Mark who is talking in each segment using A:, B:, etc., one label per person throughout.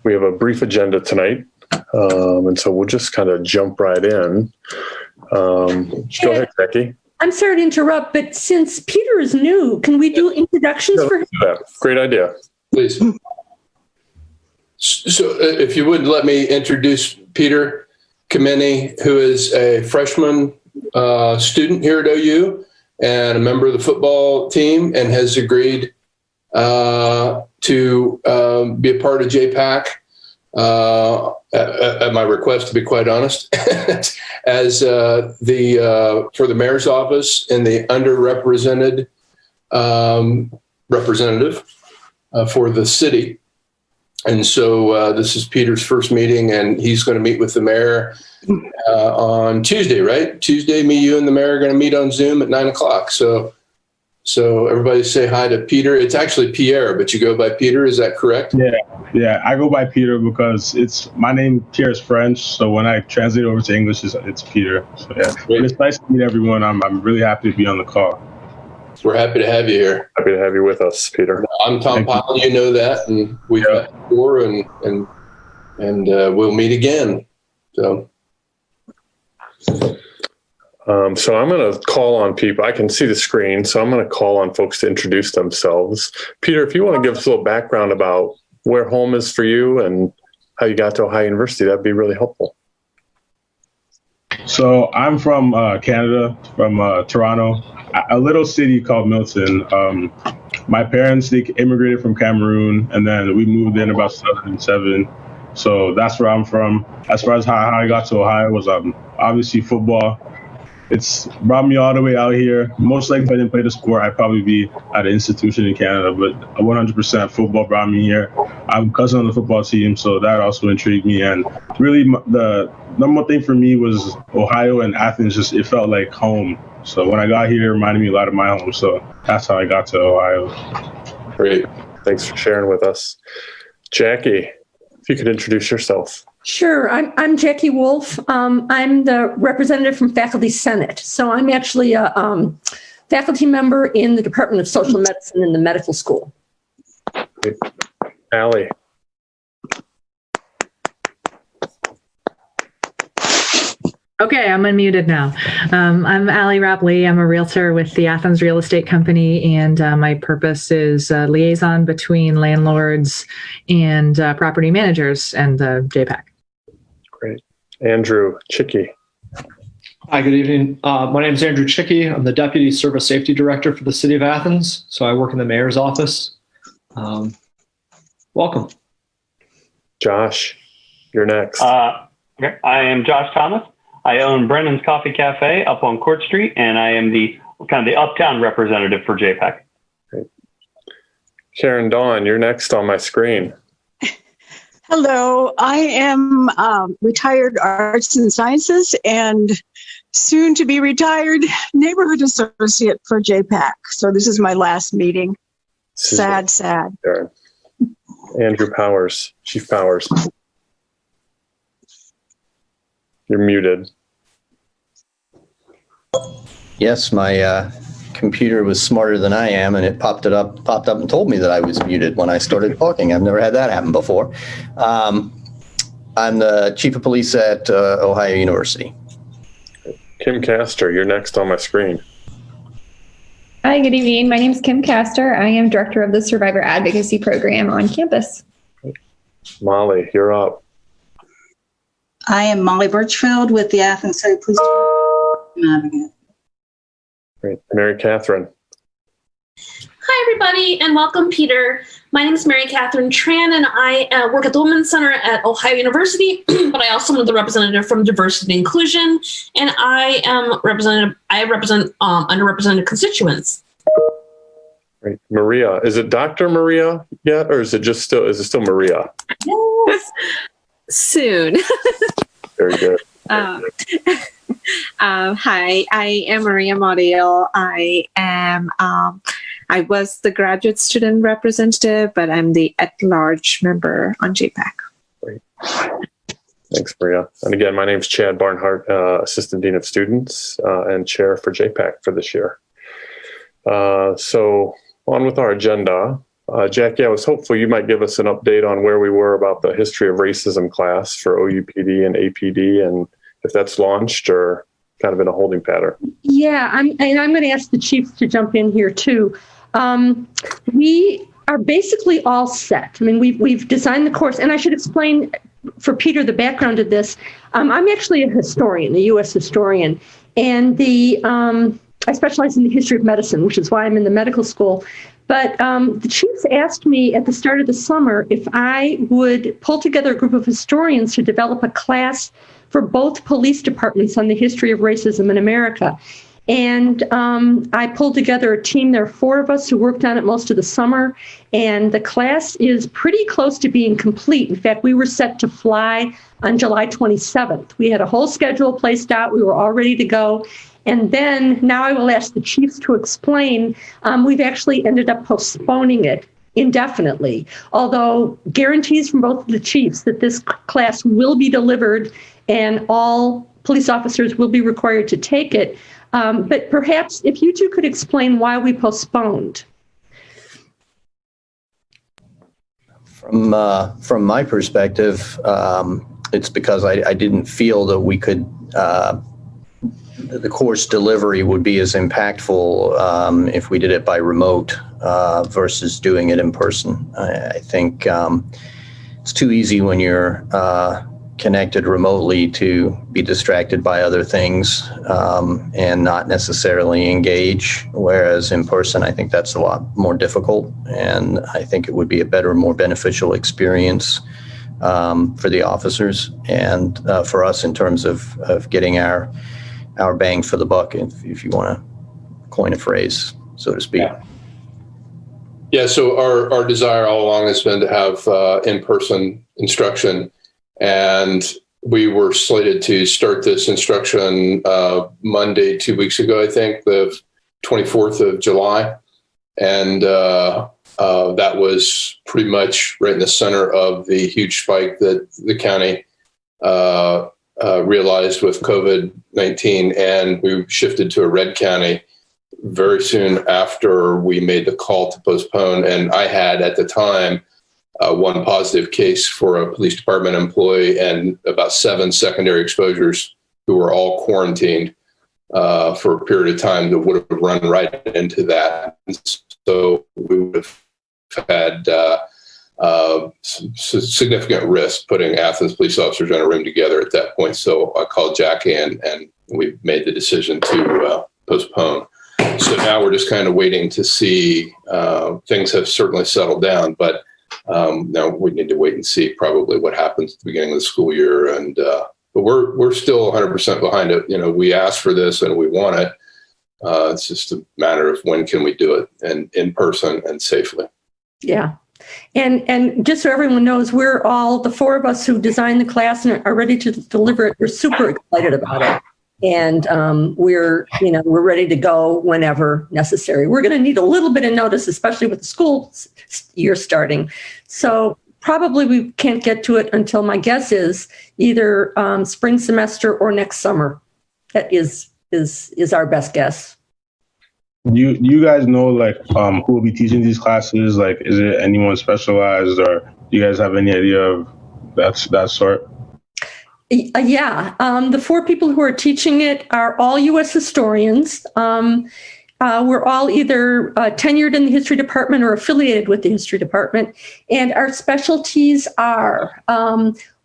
A: we have a brief agenda tonight, and so we'll just kind of jump right in. Go ahead, Becky.
B: I'm sorry to interrupt, but since Peter is new, can we do introductions for him?
A: Great idea.
C: Please. So if you would let me introduce Peter Kameni, who is a freshman student here at OU and a member of the football team, and has agreed to be a part of JPAC at my request, to be quite honest, as for the mayor's office and the underrepresented representative for the city. And so this is Peter's first meeting, and he's going to meet with the mayor on Tuesday, right? Tuesday, you and the mayor are going to meet on Zoom at 9:00. So everybody say hi to Peter. It's actually Pierre, but you go by Peter. Is that correct?
D: Yeah. I go by Peter because my name Pierre is French. So when I translate over to English, it's Peter. So yeah, but it's nice to meet everyone. I'm really happy to be on the call.
C: We're happy to have you here.
A: Happy to have you with us, Peter.
C: I'm Tom Powell. You know that, and we've met before, and we'll meet again. So
A: I'm going to call on people. I can see the screen, so I'm going to call on folks to introduce themselves. Peter, if you want to give us a little background about where home is for you and how you got to Ohio University, that'd be really helpful.
D: So I'm from Canada, from Toronto, a little city called Milton. My parents, they immigrated from Cameroon, and then we moved in about 2007. So that's where I'm from. As far as how I got to Ohio was obviously football. It's brought me all the way out here. Most likely if I didn't play the sport, I'd probably be at an institution in Canada, but 100% football brought me here. I'm a cousin on the football team, so that also intrigued me. And really the number one thing for me was Ohio and Athens. It felt like home. So when I got here, it reminded me a lot of my home. So that's how I got to Ohio.
A: Great. Thanks for sharing with us. Jackie, if you could introduce yourself.
B: Sure. I'm Jackie Wolf. I'm the representative from Faculty Senate. So I'm actually a faculty member in the Department of Social Medicine in the medical school.
A: Great. Allie.
E: Okay, I'm unmuted now. I'm Allie Rapley. I'm a realtor with the Athens Real Estate Company, and my purpose is liaison between landlords and property managers and the JPAC.
A: Great. Andrew Chicky.
F: Hi, good evening. My name is Andrew Chicky. I'm the Deputy Service Safety Director for the City of Athens, so I work in the mayor's office. Welcome.
A: Josh, you're next.
G: Okay. I am Josh Thomas. I own Brennan's Coffee Cafe up on Court Street, and I am the uptown representative for JPAC.
A: Great. Karen Dawn, you're next on my screen.
H: Hello, I am retired arts and sciences and soon to be retired neighborhood associate for JPAC. So this is my last meeting. Sad.
A: Karen. Andrew Powers, Chief Powers. You're muted.
I: Yes, my computer was smarter than I am, and it popped up and told me that I was muted when I started talking. I've never had that happen before. I'm the Chief of Police at Ohio University.
A: Kim Castor, you're next on my screen.
J: Hi, good evening. My name is Kim Castor. I am Director of the Survivor Advocacy Program on campus.
A: Molly, you're up.
K: I am Molly Birchfield with the Athens City Police Department.
A: Great. Mary Catherine.
L: Hi, everybody, and welcome, Peter. My name is Mary Catherine Tran, and I work at the Women's Center at Ohio University, but I also am the representative from Diversity and Inclusion, and I represent underrepresented constituents.
A: Great. Maria, is it Dr. Maria yet, or is it still Maria?
M: Yes. Soon.
A: Very good.
M: Hi, I am Maria Moriel. I was the graduate student representative, but I'm the at-large member on JPAC.
A: Great. Thanks, Maria. And again, my name is Chad Barnhart, Assistant Dean of Students and Chair for JPAC for this year. So on with our agenda. Jackie, I was hopeful you might give us an update on where we were about the history of racism class for OUPD and APD, and if that's launched or kind of in a holding pattern.
B: Yeah, I'm going to ask the chiefs to jump in here too. We are basically all set. I mean, we've designed the course, and I should explain for Peter the background of this. I'm actually a historian, a U.S. historian, and I specialize in the history of medicine, which is why I'm in the medical school. But the chiefs asked me at the start of the summer if I would pull together a group of historians to develop a class for both police departments on the history of racism in America. And I pulled together a team. There are 4 of us who worked on it most of the summer. And the class is pretty close to being complete. In fact, we were set to fly on July 27th. We had a whole schedule placed out. We were all ready to go. And then now I will ask the chiefs to explain. We've actually ended up postponing it indefinitely, although guarantees from both of the chiefs that this class will be delivered and all police officers will be required to take it. But perhaps if you two could explain why we postponed.
I: From my perspective, it's because I didn't feel that we could, the course delivery would be as impactful if we did it by remote versus doing it in person. I think it's too easy when you're connected remotely to be distracted by other things and not necessarily engage, whereas in person, I think that's a lot more difficult. And I think it would be a better, more beneficial experience for the officers and for us in terms of getting our bang for the buck, if you want to coin a phrase, so to speak.
C: Yeah, so our desire all along has been to have in-person instruction. And we were slated to start this instruction Monday, 2 weeks ago, I think, the 24th of July. And that was pretty much right in the center of the huge spike that the county realized with COVID-19. And we shifted to a red county very soon after we made the call to postpone. And I had at the time one positive case for a police department employee and about 7 secondary exposures who were all quarantined for a period of time that would have run right into that. And so we would have had significant risk putting Athens police officers in a room together at that point. So I called Jackie and we made the decision to postpone. So now we're just kind of waiting to see. Things have certainly settled down, but now we need to wait and see probably what happens at the beginning of the school year. And but we're still 100% behind it. You know, we asked for this and we want it. It's just a matter of when can we do it and in person and safely. Yeah.
B: And just so everyone knows, we're all, the 4 of us who designed the class and are ready to deliver it, we're super excited about it. And we're ready to go whenever necessary. We're going to need a little bit of notice, especially with the school year starting. So probably we can't get to it until, my guess is, either spring semester or next summer. That is our best guess.
D: Do you guys know who will be teaching these classes? Like, is it anyone specialized, or do you guys have any idea of that sort?
B: Yeah, the 4 people who are teaching it are all U.S. historians. We're all either tenured in the history department or affiliated with the history department. And our specialties are,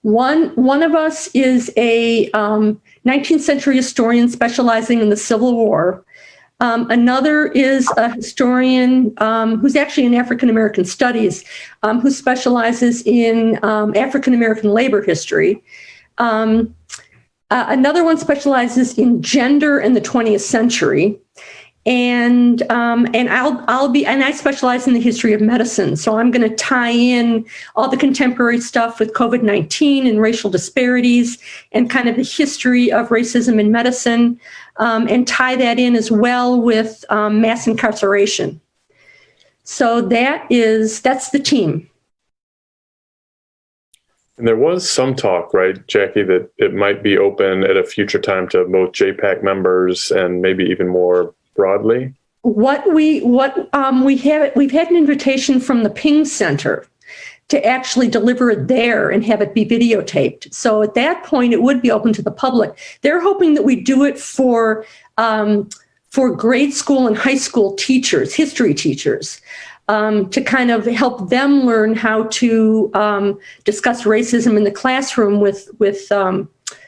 B: one of us is a 19th century historian specializing in the Civil War. Another is a historian who's actually in African American studies, who specializes in African American labor history. Another one specializes in gender in the 20th century, and I specialize in the history of medicine. So I'm going to tie in all the contemporary stuff with COVID-19 and racial disparities and kind of the history of racism in medicine, and tie that in as well with mass incarceration. So that's the team.
A: And there was some talk, right, Jackie, that it might be open at a future time to both JPAC members and maybe even more broadly.
B: we've had an invitation from the Ping Center to actually deliver it there and have it be videotaped. So at that point, it would be open to the public. They're hoping that we do it for grade school and high school teachers, history teachers, to kind of help them learn how to discuss racism in the classroom with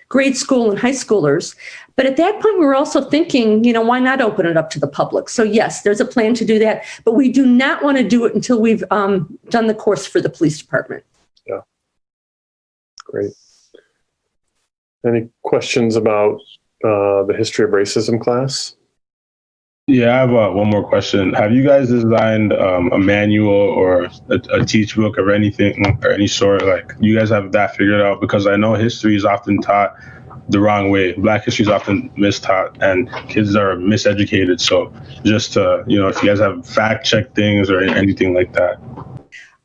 B: grade school and high schoolers. But at that point, we were also thinking, why not open it up to the public? So yes, there's a plan to do that, but we do not want to do it until we've done the course for the police department.
A: Yeah. Great. Any questions about the history of racism class?
D: Yeah, I have one more question. Have you guys designed a manual or a teach book or anything or any sort? Like, you guys have that figured out? Because I know history is often taught the wrong way. Black history is often mistaught, and kids are miseducated. So, just to, if you guys have fact check things or anything like that.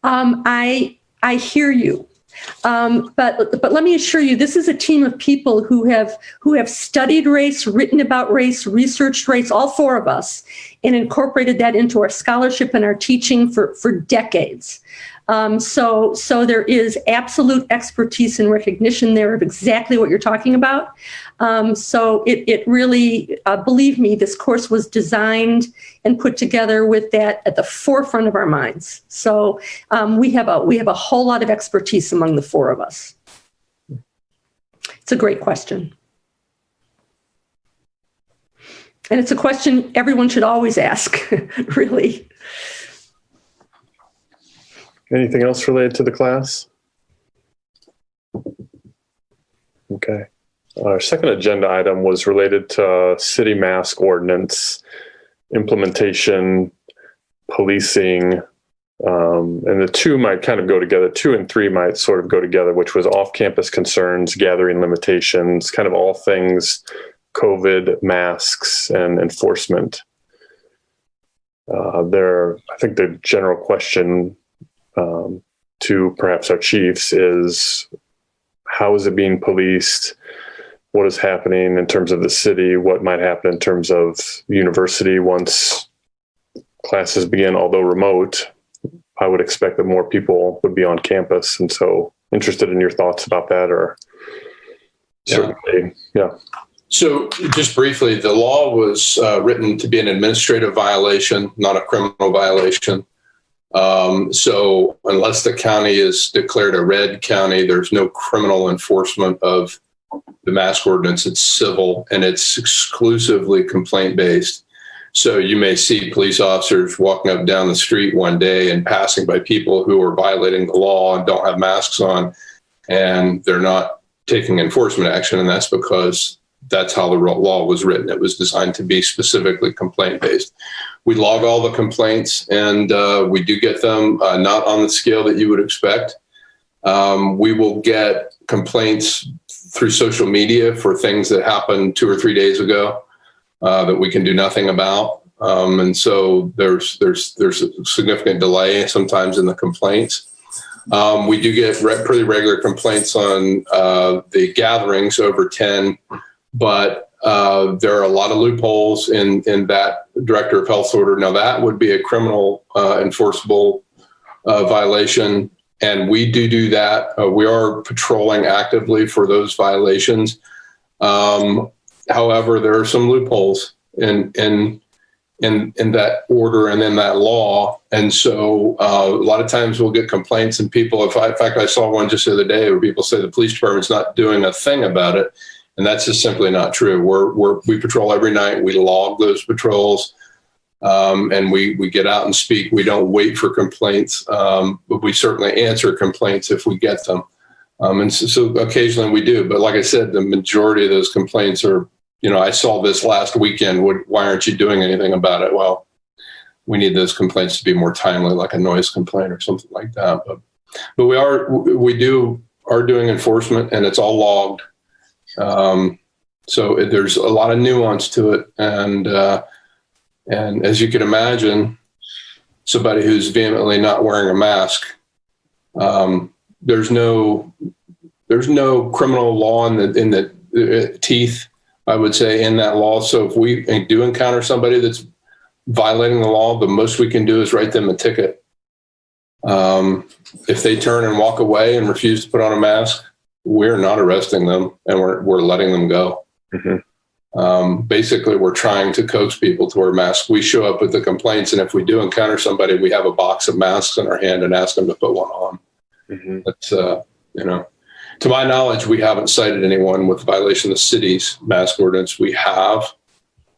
B: I hear you. But let me assure you, this is a team of people who have studied race, written about race, researched race, all four of us, and incorporated that into our scholarship and our teaching for decades. So there is absolute expertise and recognition there of exactly what you're talking about. So it really, believe me, this course was designed and put together with that at the forefront of our minds. So we have a whole lot of expertise among the four of us. It's a great question. And it's a question everyone should always ask, really.
A: Anything else related to the class? Okay. Our second agenda item was related to city mask ordinance, implementation, policing, and the two might kind of go together. 2 and 3 might sort of go together, which was off-campus concerns, gathering limitations, kind of all things COVID, masks, and enforcement. I think the general question to perhaps our chiefs is, how is it being policed? What is happening in terms of the city? What might happen in terms of university once classes begin? Although remote, I would expect that more people would be on campus. And so interested in your thoughts about that, or certainly, yeah.
C: So just briefly, the law was written to be an administrative violation, not a criminal violation. So unless the county is declared a red county, there's no criminal enforcement of the mask ordinance. It's civil, and it's exclusively complaint-based. So you may see police officers walking up down the street one day and passing by people who are violating the law and don't have masks on, and they're not taking enforcement action. And that's because that's how the law was written. It was designed to be specifically complaint-based. We log all the complaints, and we do get them not on the scale that you would expect. We will get complaints through social media for things that happened 2 or 3 days ago that we can do nothing about. And so there's a significant delay sometimes in the complaints. We do get pretty regular complaints on the gatherings over 10, but there are a lot of loopholes in that director of health order. Now that would be a criminal enforceable violation. And we do that. We are patrolling actively for those violations. However, there are some loopholes in that order and in that law. And so a lot of times we'll get complaints, and people, in fact, I saw one just the other day where people say the police department's not doing a thing about it. And that's just simply not true. We patrol every night. We log those patrols. And we get out and speak. We don't wait for complaints, but we certainly answer complaints if we get them. And so occasionally we do. But like I said, the majority of those complaints are, I saw this last weekend. Why aren't you doing anything about it? Well, we need those complaints to be more timely, like a noise complaint or something like that. But we are doing enforcement, and it's all logged. So there's a lot of nuance to it. And as you can imagine, somebody who's vehemently not wearing a mask, there's no criminal law in the teeth, I would say, in that law. So if we do encounter somebody that's violating the law, the most we can do is write them a ticket. If they turn and walk away and refuse to put on a mask, we're not arresting them, and we're letting them go. Basically, we're trying to coax people to wear masks. We show up with the complaints, and if we do encounter somebody, we have a box of masks in our hand and ask them to put one on. That's, to my knowledge, we haven't cited anyone with violation of the city's mask ordinance. We have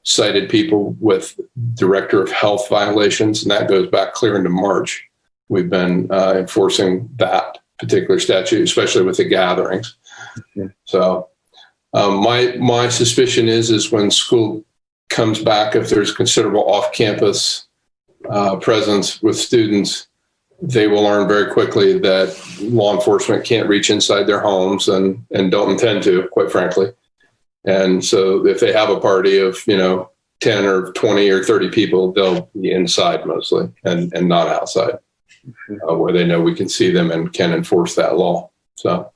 C: cited people with director of health violations, and that goes back clear into March. We've been enforcing that particular statute, especially with the gatherings. So my suspicion is when school comes back, if there's considerable off-campus presence with students, they will learn very quickly that law enforcement can't reach inside their homes and don't intend to, quite frankly. And so if they have a party of, 10 or 20 or 30 people, they'll be inside mostly and not outside, where they know we can see them and can enforce that law. So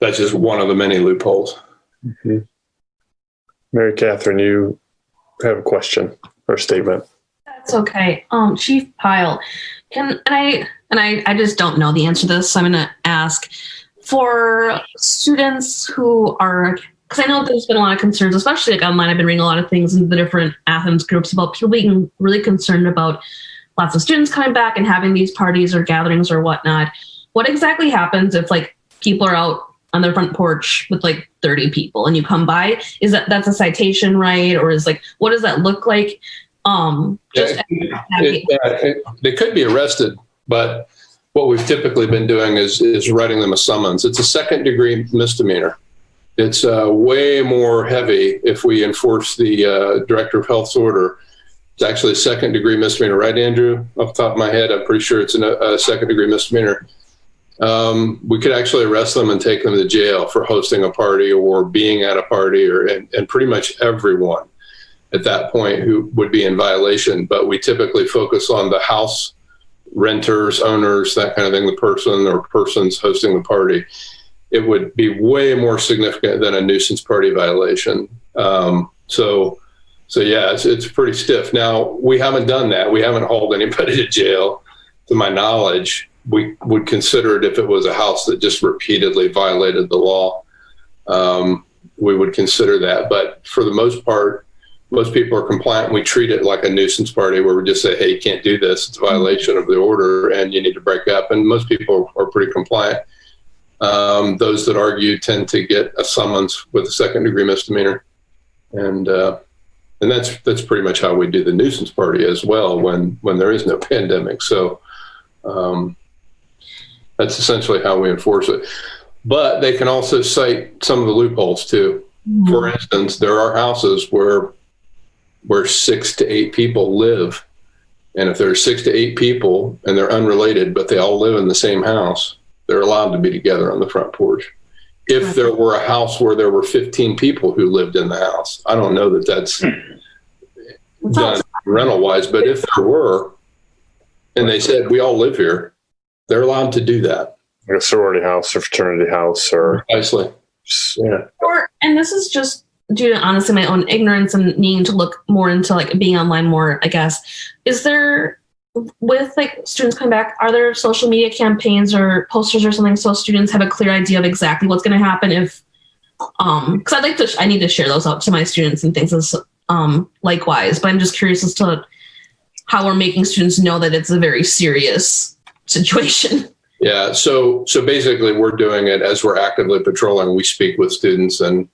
C: that's just one of the many loopholes.
A: Mary Catherine, you have a question or statement?
L: That's okay. Chief Pyle, I just don't know the answer to this, so I'm going to ask for students who are, because I know there's been a lot of concerns, especially like online. I've been reading a lot of things in the different Athens groups about people being really concerned about lots of students coming back and having these parties or gatherings or whatnot. What exactly happens if like people are out on their front porch with like 30 people and you come by? Is that's a citation, right? Or is like, what does that look like?
C: They could be arrested, but what we've typically been doing is writing them a summons. It's a second-degree misdemeanor. It's way more heavy if we enforce the director of health's order. It's actually a second-degree misdemeanor, right, Andrew? Off the top of my head, I'm pretty sure it's a second-degree misdemeanor. We could actually arrest them and take them to jail for hosting a party or being at a party, and pretty much everyone at that point who would be in violation. But we typically focus on the house renters, owners, that kind of thing, the person or persons hosting the party. It would be way more significant than a nuisance party violation. So yeah, it's pretty stiff. Now, we haven't done that. We haven't hauled anybody to jail, to my knowledge. We would consider it if it was a house that just repeatedly violated the law. We would consider that. But for the most part, most people are compliant. We treat it like a nuisance party where we just say, hey, you can't do this. It's a violation of the order and you need to break up. And most people are pretty compliant. Those that argue tend to get a summons with a second-degree misdemeanor. And that's pretty much how we do the nuisance party as well when there is no pandemic. So that's essentially how we enforce it. But they can also cite some of the loopholes too. For instance, there are houses where 6 to 8 people live. And if there's 6 to 8 people and they're unrelated, but they all live in the same house, they're allowed to be together on the front porch. If there were a house where there were 15 people who lived in the house, I don't know that that's done rental wise, but if there were, and they said, we all live here, they're allowed to do that.
A: Like a sorority house or fraternity house or.
C: Precisely.
A: Yeah.
L: And this is just due to honestly my own ignorance and needing to look more into like being online more, I guess. Is there, with like students coming back, are there social media campaigns or posters or something so students have a clear idea of exactly what's going to happen if, because I need to share those out to my students and things as likewise, but I'm just curious as to how we're making students know that it's a very serious situation.
C: Yeah. So basically we're doing it as we're actively patrolling. We speak with students and,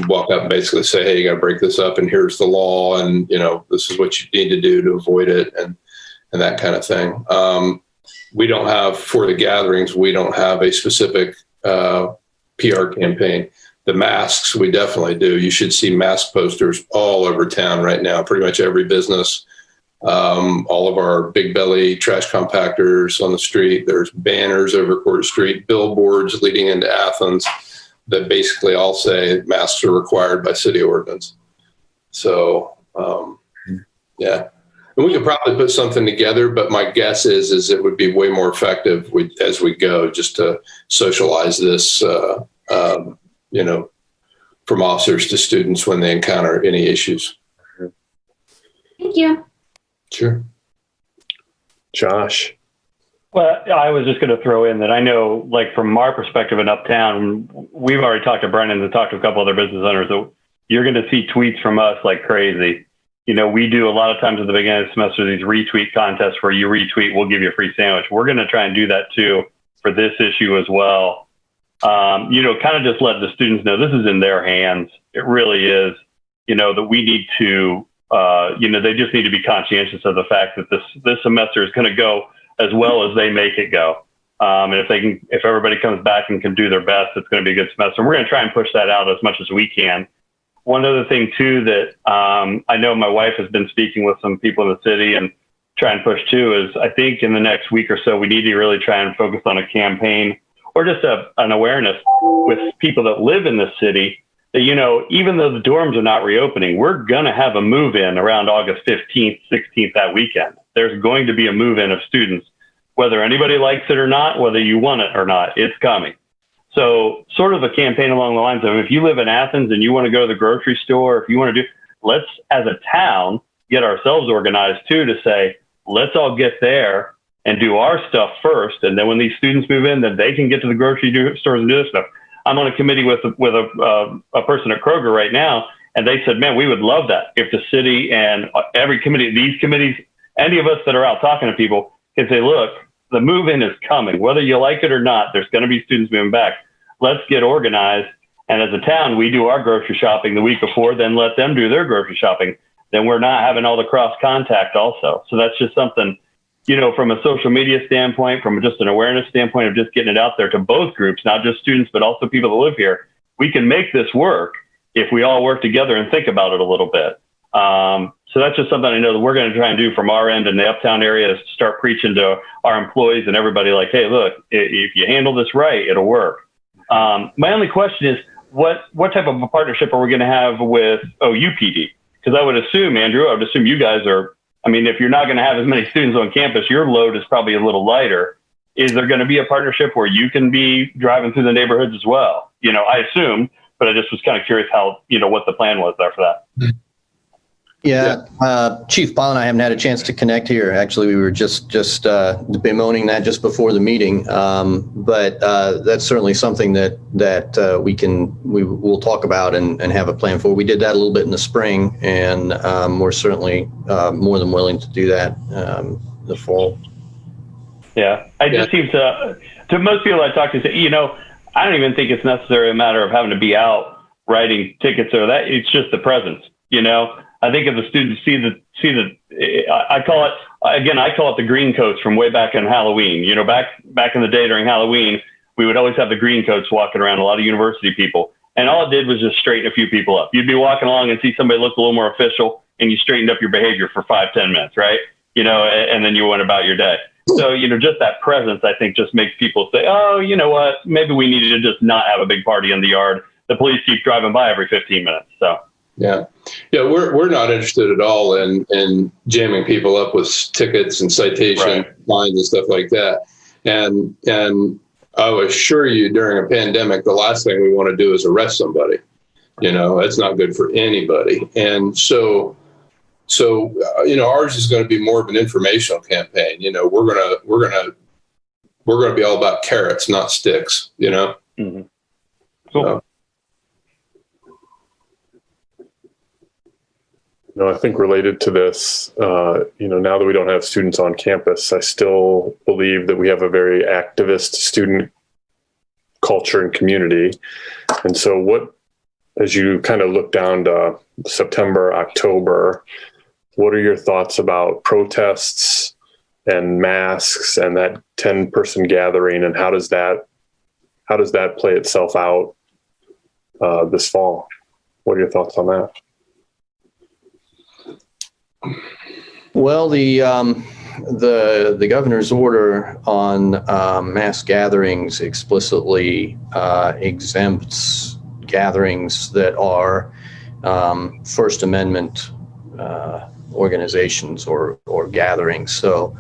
C: walk up and basically say, hey, you got to break this up and here's the law. And, this is what you need to do to avoid it and that kind of thing. We don't have, for the gatherings, we don't have a specific PR campaign. The masks, we definitely do. You should see mask posters all over town right now, pretty much every business. All of our big belly trash compactors on the street. There's banners over Court Street, billboards leading into Athens that basically all say masks are required by city ordinance. So, yeah. And we could probably put something together, but my guess is it would be way more effective as we go just to socialize this, from officers to students when they encounter any issues.
L: Thank you.
C: Sure.
A: Josh.
G: Well, I was just going to throw in that I know, like from our perspective in Uptown, we've already talked to Brennan and talked to a couple other business owners. So you're going to see tweets from us like crazy. You know, we do a lot of times at the beginning of the semester these retweet contests where you retweet, we'll give you a free sandwich. We're going to try and do that too for this issue as well. You know, kind of just let the students know this is in their hands. It really is. You know, that we need to. You know, they just need to be conscientious of the fact that this semester is going to go as well as they make it go. And if everybody comes back and can do their best, it's going to be a good semester. And we're going to try and push that out as much as we can. One other thing too that I know my wife has been speaking with some people in the city and try and push too is I think in the next week or so we need to really try and focus on a campaign or just an awareness with people that live in the city. That, you know, even though the dorms are not reopening, we're going to have a move-in around August 15th, 16th that weekend. There's going to be a move-in of students, whether anybody likes it or not, whether you want it or not, it's coming. So sort of a campaign along the lines of if you live in Athens and you want to go to the grocery store, if you want to let's as a town get ourselves organized too to say, let's all get there and do our stuff first. And then when these students move in, then they can get to the grocery stores and do this stuff. I'm on a committee with a person at Kroger right now, and they said, man, we would love that if the city and every committee, these committees, any of us that are out talking to people can say, look, the move-in is coming. Whether you like it or not, there's going to be students moving back. Let's get organized. And as a town, we do our grocery shopping the week before, then let them do their grocery shopping. Then we're not having all the cross contact also. So that's just something, you know, from a social media standpoint, from just an awareness standpoint of just getting it out there to both groups, not just students, but also people that live here. We can make this work if we all work together and think about it a little bit. So that's just something I know that we're going to try and do from our end in the Uptown area is start preaching to our employees and everybody like, hey, look, if you handle this right, it'll work. My only question is, what type of a partnership are we going to have with OUPD? Because I would assume, Andrew, I would assume you guys are, I mean, if you're not going to have as many students on campus, your load is probably a little lighter. Is there going to be a partnership where you can be driving through the neighborhoods as well? You know, I assume, but I just was kind of curious how, you know, what the plan was there for that.
I: Yeah, Chief Paul and I haven't had a chance to connect here. Actually, we were just bemoaning that just before the meeting. But that's certainly something that we'll talk about and have a plan for. We did that a little bit in the spring, and we're certainly more than willing to do that the fall.
G: Yeah, I just seem to most people I talk to say, you know, I don't even think it's necessarily a matter of having to be out writing tickets or that. It's just the presence, you know. I think if the students see the, I call it the green coats from way back in Halloween. You know, back in the day during Halloween, we would always have the green coats walking around, a lot of university people. And all it did was just straighten a few people up. You'd be walking along and see somebody look a little more official and you straightened up your behavior for 5-10 minutes, right? You know, and then you went about your day. So, you know, just that presence, I think, just makes people say, oh, you know what, maybe we need to just not have a big party in the yard. The police keep driving by every 15 minutes. So.
C: Yeah, we're not interested at all in jamming people up with tickets and citation fines and stuff like that. And I will assure you, during a pandemic, the last thing we want to do is arrest somebody. You know, that's not good for anybody. And so you know, ours is going to be more of an informational campaign. You know, we're gonna be all about carrots, not sticks. You know.
G: Mm-hmm. Cool.
C: So,
A: No, I think related to this, you know, now that we don't have students on campus, I still believe that we have a very activist student culture and community. And so as you kind of look down to September, October, what are your thoughts about protests and masks and that 10-person gathering, and how does that play itself out this fall? What are your thoughts on that?
I: Well, the governor's order on mass gatherings explicitly exempts gatherings that are First Amendment organizations or gatherings. So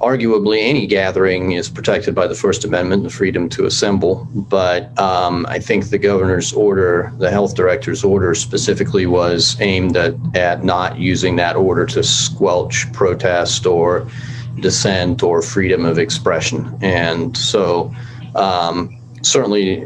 I: arguably any gathering is protected by the First Amendment, the freedom to assemble. But I think the governor's order, the health director's order specifically was aimed at not using that order to squelch protest or dissent or freedom of expression. And so certainly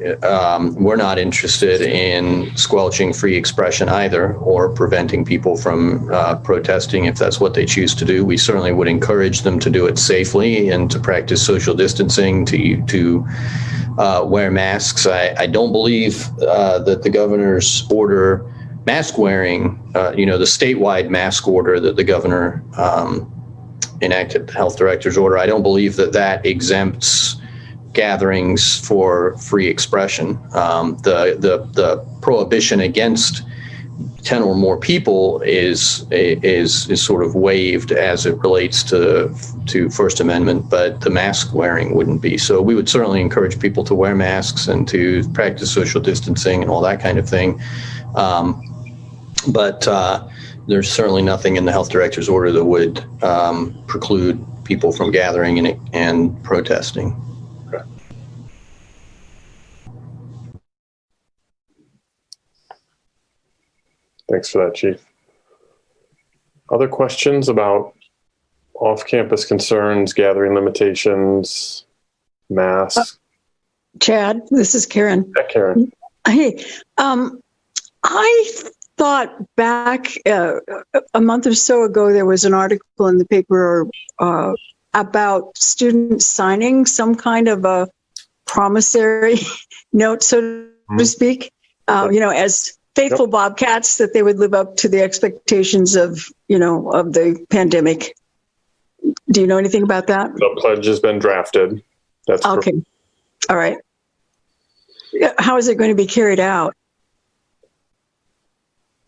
I: we're not interested in squelching free expression either, or preventing people from protesting if that's what they choose to do. We certainly would encourage them to do it safely and to practice social distancing, to wear masks. I don't believe that the governor's order, mask wearing, the statewide mask order that the governor enacted, the health director's order, I don't believe that exempts gatherings for free expression. The prohibition against 10 or more people is sort of waived as it relates to First Amendment, but the mask wearing wouldn't be. So we would certainly encourage people to wear masks and to practice social distancing and all that kind of thing. But there's certainly nothing in the health director's order that would preclude people from gathering and protesting.
A: Thanks for that, Chief. Other questions about off-campus concerns, gathering limitations, masks?
H: Chad, this is Karen.
A: Yeah, Karen.
H: Hey, I thought back a month or so ago, there was an article in the paper about students signing some kind of a promissory note, so to speak, as faithful Bobcats, that they would live up to the expectations of the pandemic. Do you know anything about that?
A: The pledge has been drafted. That's
H: okay. All right. How is it going to be carried out?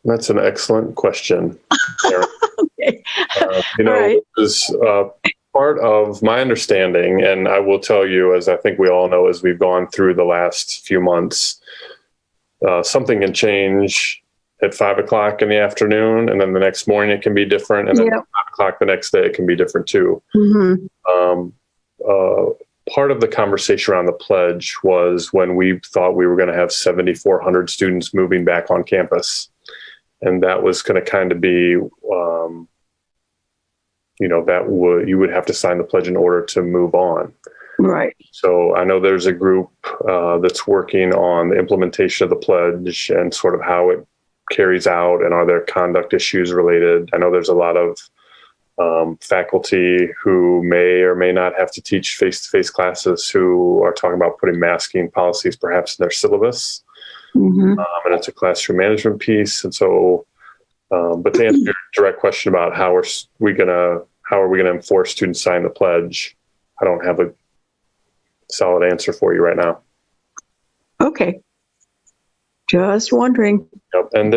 A: That's an excellent question.
H: Okay.
A: Right. Is part of my understanding, and I will tell you, as I think we all know, as we've gone through the last few months, something can change at 5 o'clock in the afternoon, and then the next morning it can be different, and then at 5 o'clock the next day it can be different too. Mm-hmm. Part of the conversation around the pledge was when we thought we were going to have 7,400 students moving back on campus, and that was going to kind of be, you would have to sign the pledge in order to move on.
H: Right.
A: So I know there's a group that's working on the implementation of the pledge and sort of how it carries out, and are there conduct issues related. I know there's a lot of faculty who may or may not have to teach face-to-face classes who are talking about putting masking policies perhaps in their syllabus. Mm-hmm. And it's a classroom management piece. And so, but to answer your direct question about how are we going to enforce students sign the pledge, I don't have a solid answer for you right now.
H: Okay. Just wondering.
A: Yep. And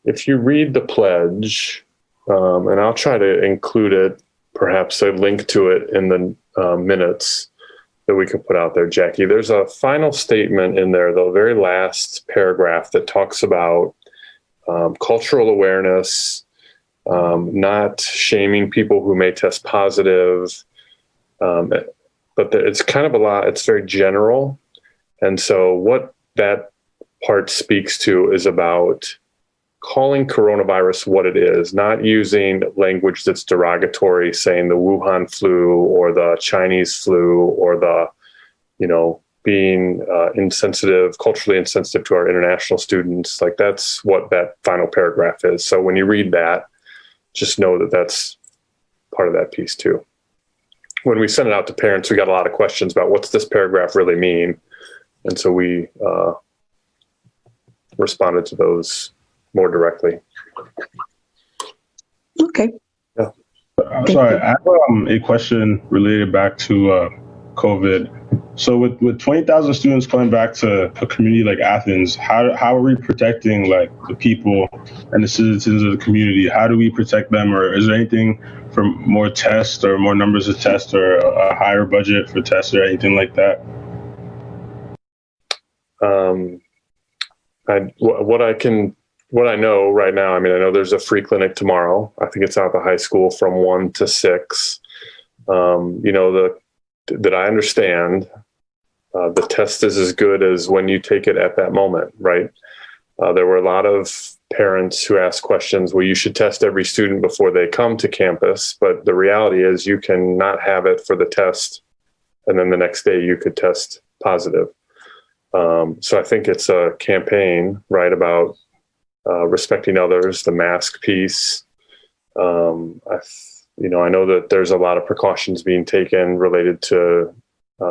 A: if you read the pledge, and I'll try to include it, perhaps a link to it in the minutes that we could put out there, Jackie. There's a final statement in there, the very last paragraph, that talks about cultural awareness, not shaming people who may test positive, but it's kind of a lot. It's very general. And so what that part speaks to is about calling coronavirus what it is, not using language that's derogatory, saying the Wuhan flu or the Chinese flu or the, being insensitive, culturally insensitive to our international students. Like, that's what that final paragraph is. So when you read that, just know that that's part of that piece too. When we sent it out to parents, we got a lot of questions about what's this paragraph really mean? And so we responded to those more directly.
H: Okay.
A: Yeah.
D: Sorry, I have a question related back to COVID. So with 20,000 students coming back to a community like Athens, how are we protecting like the people and the citizens of the community? How do we protect them? Or is there anything for more tests or more numbers of tests or a higher budget for tests or anything like that?
A: What I can what I know right now, I mean, I know there's a free clinic tomorrow. I think it's out at the high school from 1 to 6. That I understand, the test is as good as when you take it at that moment, right? There were a lot of parents who asked questions, well, you should test every student before they come to campus. But the reality is you can not have it for the test, and then the next day you could test positive. So I think it's a campaign, right, about respecting others, the mask piece. I know that there's a lot of precautions being taken related to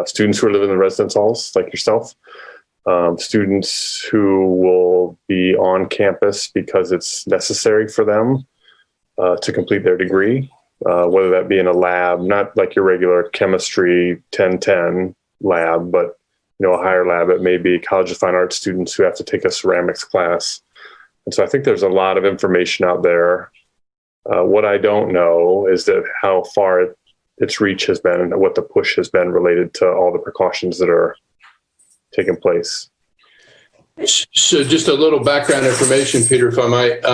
A: students who are living in the residence halls, like yourself, students who will be on campus because it's necessary for them to complete their degree, whether that be in a lab, not like your regular chemistry 1010 lab, but a higher lab. It may be College of Fine Arts students who have to take a ceramics class. And so I think there's a lot of information out there. What I don't know is that how far its reach has been and what the push has been related to all the precautions that are taking place.
C: So just a little background information, Peter, if I might.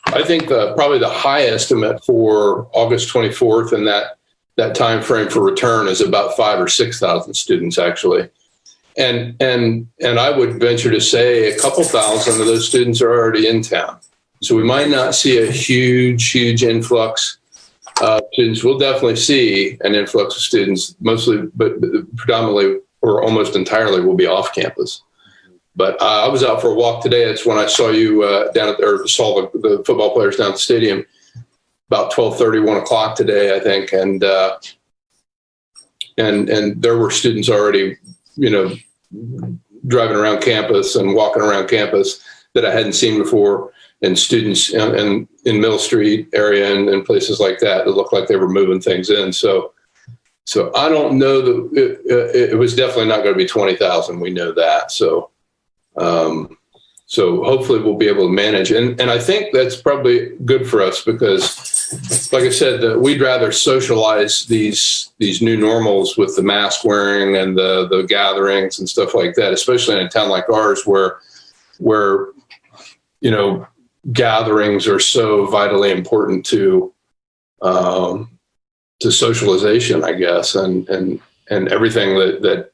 C: I think probably the high estimate for August 24th and that time frame for return is about 5,000 or 6,000 students, actually. And I would venture to say a couple thousand of those students are already in town. So we might not see a huge influx of students. We'll definitely see an influx of students, mostly, but predominantly or almost entirely will be off campus. But I was out for a walk today. That's when I saw you saw the football players down at the stadium about 12:30, 1 o'clock today, I think. And there were students already, driving around campus and walking around campus that I hadn't seen before, and students in Mill Street area and places like that looked like they were moving things in. So I don't know that it was definitely not going to be 20,000. We know that. So hopefully we'll be able to manage. And I think that's probably good for us because, like I said, we'd rather socialize these new normals with the mask wearing and the gatherings and stuff like that, especially in a town like ours where gatherings are so vitally important to socialization, I guess, and everything that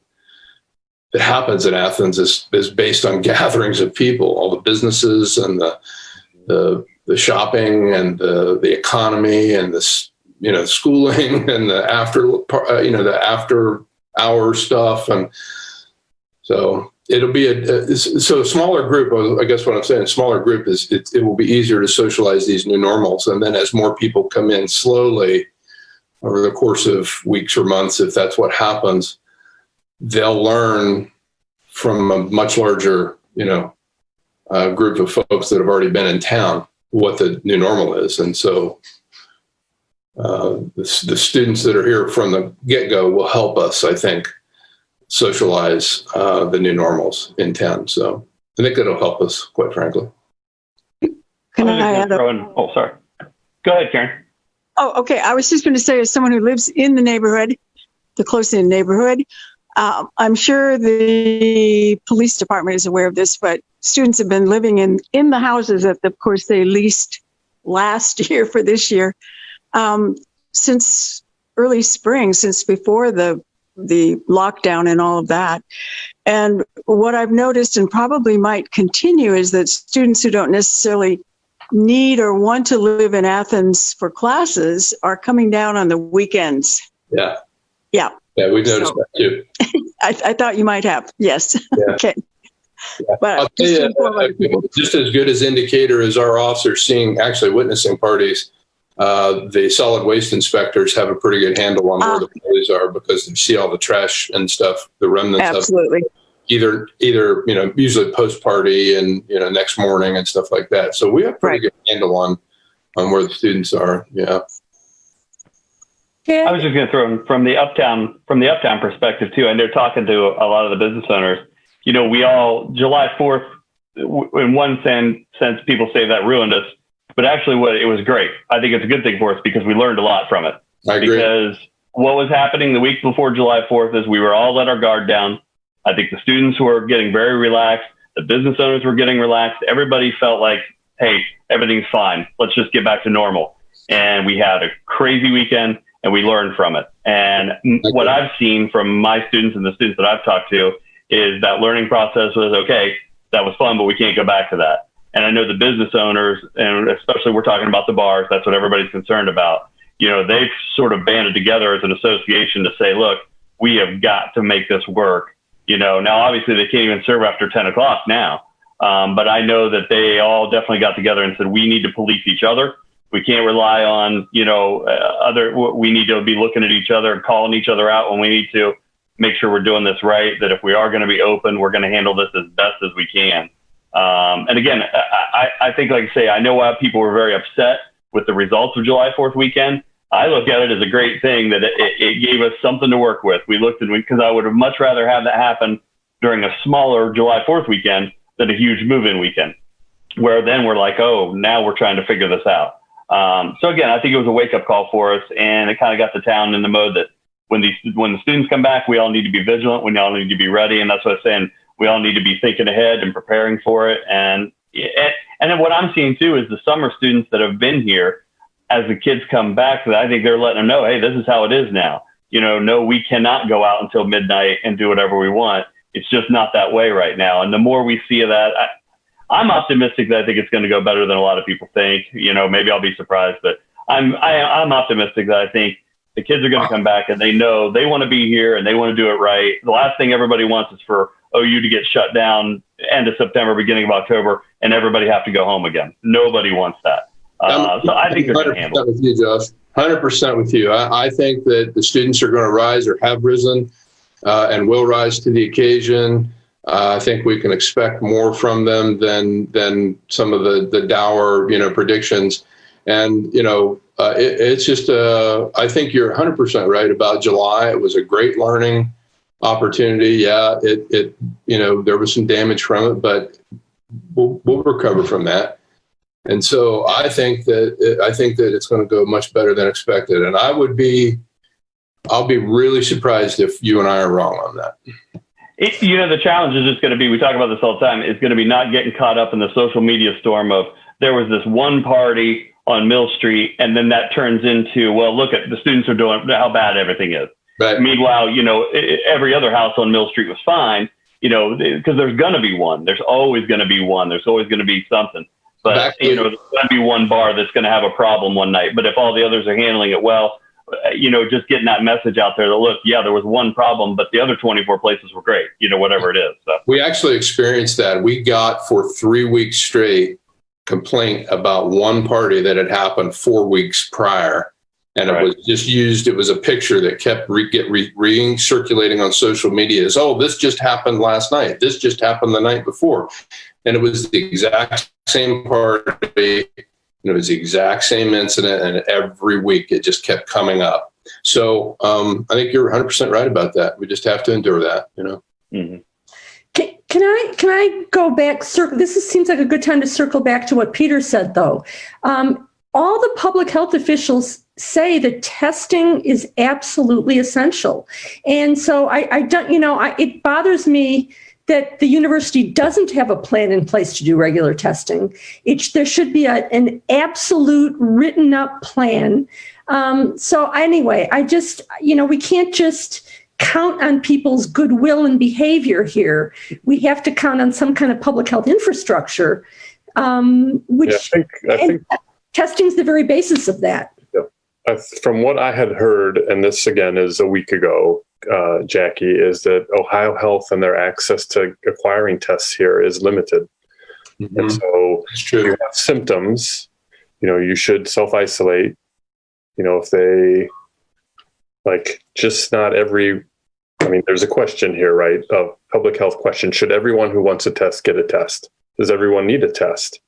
C: happens in Athens is based on gatherings of people, all the businesses and the shopping and the economy and the schooling and the after hour stuff, and so it'll be a smaller group. I guess what I'm saying, a smaller group is it will be easier to socialize these new normals, and then as more people come in slowly over the course of weeks or months, if that's what happens, they'll learn from a much larger, group of folks that have already been in town what the new normal is. And so the students that are here from the get-go will help us, I think, socialize the new normals in town. So I think it'll help us, quite frankly.
H: Can I add
G: Oh, sorry. Go ahead, Karen.
H: Oh, okay. I was just going to say, as someone who lives in the neighborhood, the close-in neighborhood, I'm sure the police department is aware of this, but students have been living in the houses that, of course, they leased last year for this year since early spring, since before the lockdown and all of that. And what I've noticed, and probably might continue, is that students who don't necessarily need or want to live in Athens for classes are coming down on the weekends.
C: Yeah.
H: Yeah.
C: Yeah, we've noticed that too.
H: I thought you might have. Yes.
C: Yeah.
H: Okay.
C: Yeah.
H: But
C: I'll tell you, just as good as indicator as our officers actually witnessing parties, the solid waste inspectors have a pretty good handle on where the parties are because they see all the trash and stuff, the remnants.
H: Absolutely.
C: Of either usually post party and next morning and stuff like that. So we have a pretty good handle on where the students are. Yeah.
G: I was just going to throw in from the uptown perspective too. And they're talking to a lot of the business owners. We all July 4th, in one sense, people say that ruined us, but actually, it was great. I think it's a good thing for us because we learned a lot from it.
C: I agree.
G: Because what was happening the week before July 4th is we were all let our guard down. I think the students were getting very relaxed. The business owners were getting relaxed. Everybody felt like hey, everything's fine. Let's just get back to normal. And we had a crazy weekend and we learned from it. And what I've seen from my students and the students that I've talked to is that learning process was, okay, that was fun, but we can't go back to that. And I know the business owners, and especially we're talking about the bars, that's what everybody's concerned about. You know, they've sort of banded together as an association to say, look, we have got to make this work. You know, now obviously they can't even serve after 10 o'clock now. But I know that they all definitely got together and said, we need to police each other. We can't rely on, you know, we need to be looking at each other and calling each other out when we need to make sure we're doing this right, that if we are going to be open, we're going to handle this as best as we can. And again, I think, like I say, I know why people were very upset with the results of July 4th weekend. I look at it as a great thing that it gave us something to work with. We looked at, because I would have much rather have that happen during a smaller July 4th weekend than a huge move-in weekend, where then we're like, oh, now we're trying to figure this out. So again, I think it was a wake-up call for us, and it kind of got the town in the mode that when the students come back, we all need to be vigilant. We all need to be ready, and that's what I'm saying. We all need to be thinking ahead and preparing for it. And then what I'm seeing too is the summer students that have been here, as the kids come back, I think they're letting them know, hey, this is how it is now. You know, no, we cannot go out until midnight and do whatever we want. It's just not that way right now. And the more we see of that, I'm optimistic that I think it's going to go better than a lot of people think. You know, maybe I'll be surprised, but I'm optimistic that I think the kids are going to come back and they know they want to be here and they want to do it right. The last thing everybody wants is for OU to get shut down end of September, beginning of October, and everybody have to go home again. Nobody wants that. So I think they're going to handle it.
C: With you, Josh. 100% with you. I think that the students are going to rise or have risen and will rise to the occasion. I think we can expect more from them than some of the dour, predictions. And, it's just, I think you're 100% right about July. It was a great learning opportunity. Yeah, there was some damage from it, but we'll recover from that. And so I think that it's going to go much better than expected. And I'll be really surprised if you and I are wrong on that.
G: The challenge is just going to be, we talk about this all the time, it's going to be not getting caught up in the social media storm of there was this one party on Mill Street, and then that turns into, well, look at the students are doing how bad everything is.
C: Right.
G: Meanwhile, every other house on Mill Street was fine, because there's going to be one. There's always going to be one. There's always going to be something. But, there's going to be one bar that's going to have a problem one night. But if all the others are handling it well, just getting that message out there that, look, yeah, there was one problem, but the other 24 places were great, whatever it is. So.
C: We actually experienced that. We got for 3 weeks straight complaint about one party that had happened 4 weeks prior. And it was just used, it was a picture that kept recirculating on social media as, oh, this just happened last night. This just happened the night before. And it was the exact same party. It was the exact same incident. And every week it just kept coming up. So I think you're 100% right about that. We just have to endure that,
G: Mm-hmm.
B: Can I go back? Seems like a good time to circle back to what Peter said, though. All the public health officials say that testing is absolutely essential. And so I don't, it bothers me that the university doesn't have a plan in place to do regular testing. There should be an absolute written up plan. So anyway, I just, we can't just count on people's goodwill and behavior here. We have to count on some kind of public health infrastructure, which I think testing's the very basis of that.
A: From what I had heard, and this again is a week ago, Jackie, is that Ohio Health and their access to acquiring tests here is limited. Mm-hmm. And so if you have symptoms, you should self-isolate. If they just not every, there's a question here, right? A public health question. Should everyone who wants a test get a test? Does everyone need a test?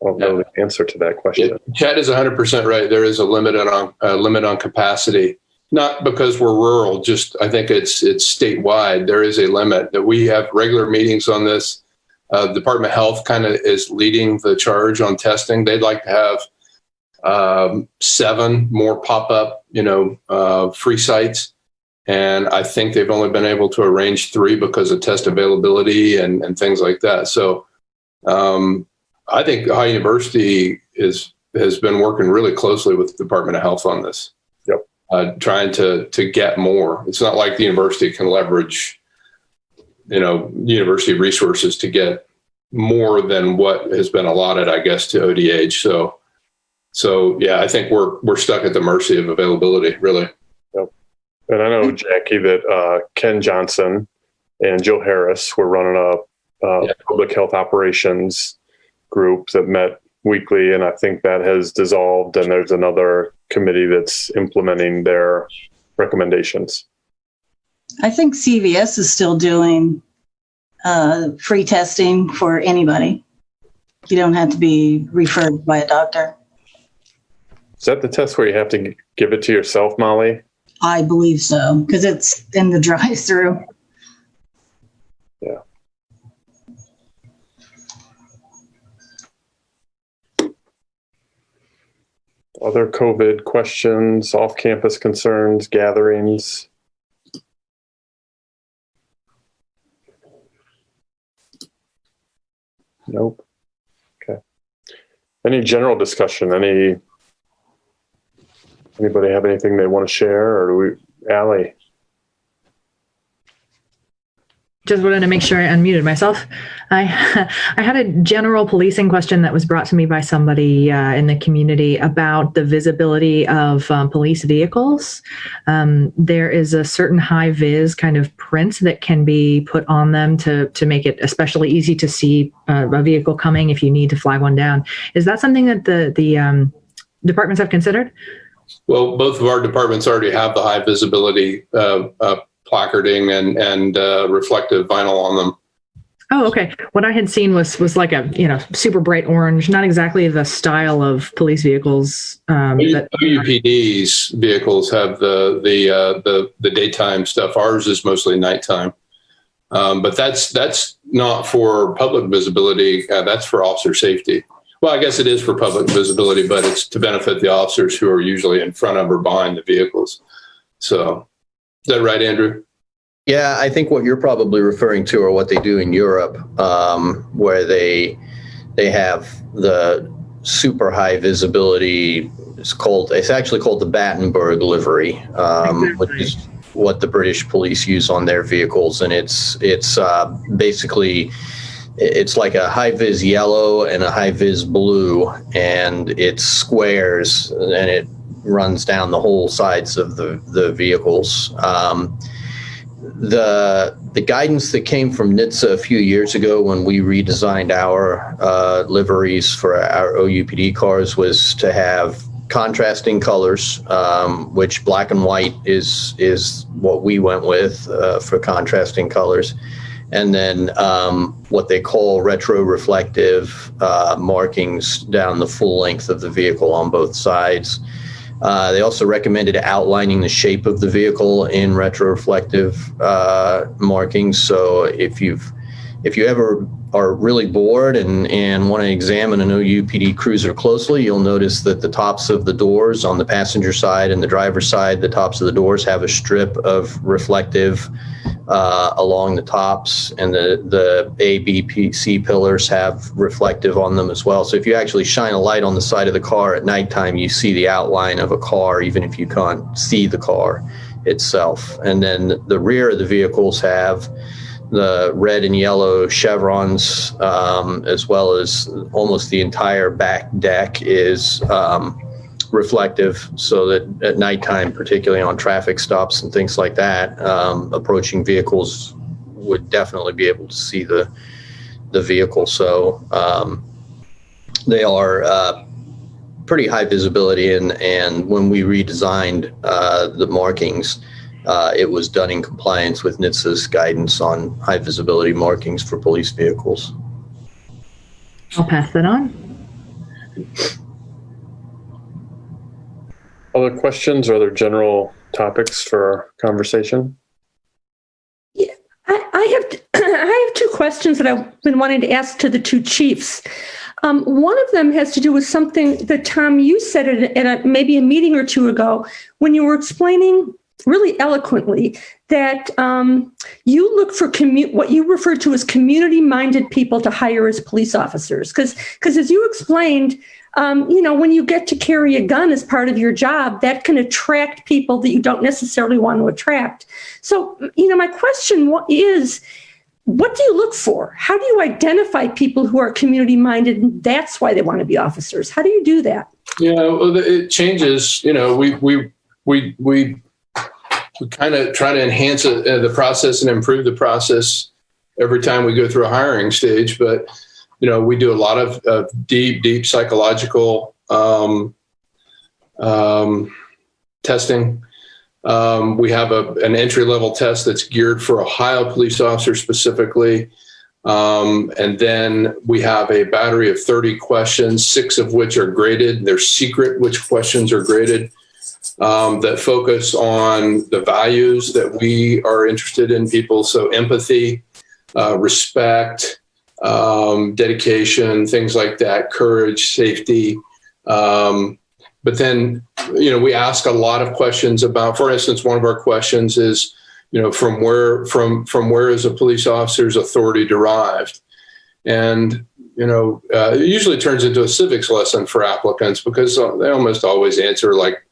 A: I don't know the answer to that question.
C: Yeah, Chad is 100% right. There is a limit on capacity, not because we're rural. Just I think it's statewide. There is a limit that we have regular meetings on this. Department of Health kind of is leading the charge on testing. They'd like to have 7 more pop-up, free sites, and I think they've only been able to arrange 3 because of test availability and things like that. So. I think Ohio University has been working really closely with the Department of Health on this.
A: Yep.
C: Trying to get more. It's not like the university can leverage, university resources to get more than what has been allotted, I guess, to ODH. So yeah, I think we're stuck at the mercy of availability, really.
A: Yep. And I know, Jackie, that Ken Johnson and Joe Harris were running a public health operations group that met weekly, and I think that has dissolved, and there's another committee that's implementing their recommendations.
K: I think CVS is still doing free testing for anybody. You don't have to be referred by a doctor.
A: Is that the test where you have to give it to yourself, Molly?
K: I believe so, because it's in the drive-through.
A: Yeah. Other COVID questions, off-campus concerns, gatherings? Nope. Okay. Any general discussion? Anybody have anything they want to share, or do we, Allie?
E: Just wanted to make sure I unmuted myself. I had a general policing question that was brought to me by somebody in the community about the visibility of police vehicles. There is a certain high vis kind of print that can be put on them to make it especially easy to see a vehicle coming if you need to flag one down. Is that something that the departments have considered?
C: Well, both of our departments already have the high visibility placarding and reflective vinyl on them.
E: Oh, okay. What I had seen was like a super bright orange, not exactly the style of police vehicles.
C: OUPD's vehicles have the daytime stuff. Ours is mostly nighttime, but that's not for public visibility. That's for officer safety. Well, I guess it is for public visibility, but it's to benefit the officers who are usually in front of or behind the vehicles. So, is that right, Andrew?
I: Yeah, I think what you're probably referring to are what they do in Europe, where they have the super high visibility. It's actually called the Battenberg livery, which is what the British police use on their vehicles, and it's basically. It's like a high-vis yellow and a high-vis blue, and it's squares, and it runs down the whole sides of the vehicles. The guidance that came from NHTSA a few years ago when we redesigned our liveries for our OUPD cars was to have contrasting colors, which black and white is what we went with for contrasting colors. And then what they call retro-reflective markings down the full length of the vehicle on both sides. They also recommended outlining the shape of the vehicle in retro-reflective markings. So if you ever are really bored and want to examine an OUPD cruiser closely, you'll notice that the tops of the doors on the passenger side and the driver's side, the tops of the doors have a strip of reflective along the tops, and the A, B, P, C pillars have reflective on them as well. So if you actually shine a light on the side of the car at nighttime, you see the outline of a car, even if you can't see the car itself. And then the rear of the vehicles have the red and yellow chevrons, as well as almost the entire back deck is reflective, so that at nighttime, particularly on traffic stops and things like that, approaching vehicles would definitely be able to see the vehicle. So they are pretty high visibility, and when we redesigned the markings, it was done in compliance with NHTSA's guidance on high visibility markings for police vehicles.
E: I'll pass that on.
A: Other questions or other general topics for conversation?
B: Yeah, I have two questions that I've been wanting to ask to the two chiefs. One of them has to do with something that, Tom, you said at maybe a meeting or two ago when you were explaining really eloquently that you look for what you refer to as community-minded people to hire as police officers. Because as you explained, when you get to carry a gun as part of your job, that can attract people that you don't necessarily want to attract. So, my question is, what do you look for? How do you identify people who are community-minded and that's why they want to be officers? How do you do that?
C: Yeah, well, it changes. We kind of try to enhance the process and improve the process every time we go through a hiring stage. But, we do a lot of deep psychological testing. We have an entry-level test that's geared for Ohio police officers specifically. And then we have a battery of 30 questions, 6 of which are graded. They're secret which questions are graded. That focus on the values that we are interested in people. So empathy, respect, dedication, things like that, courage, safety. But then, we ask a lot of questions about, for instance, one of our questions is, from where is a police officer's authority derived? And, it usually turns into a civics lesson for applicants because they almost always answer like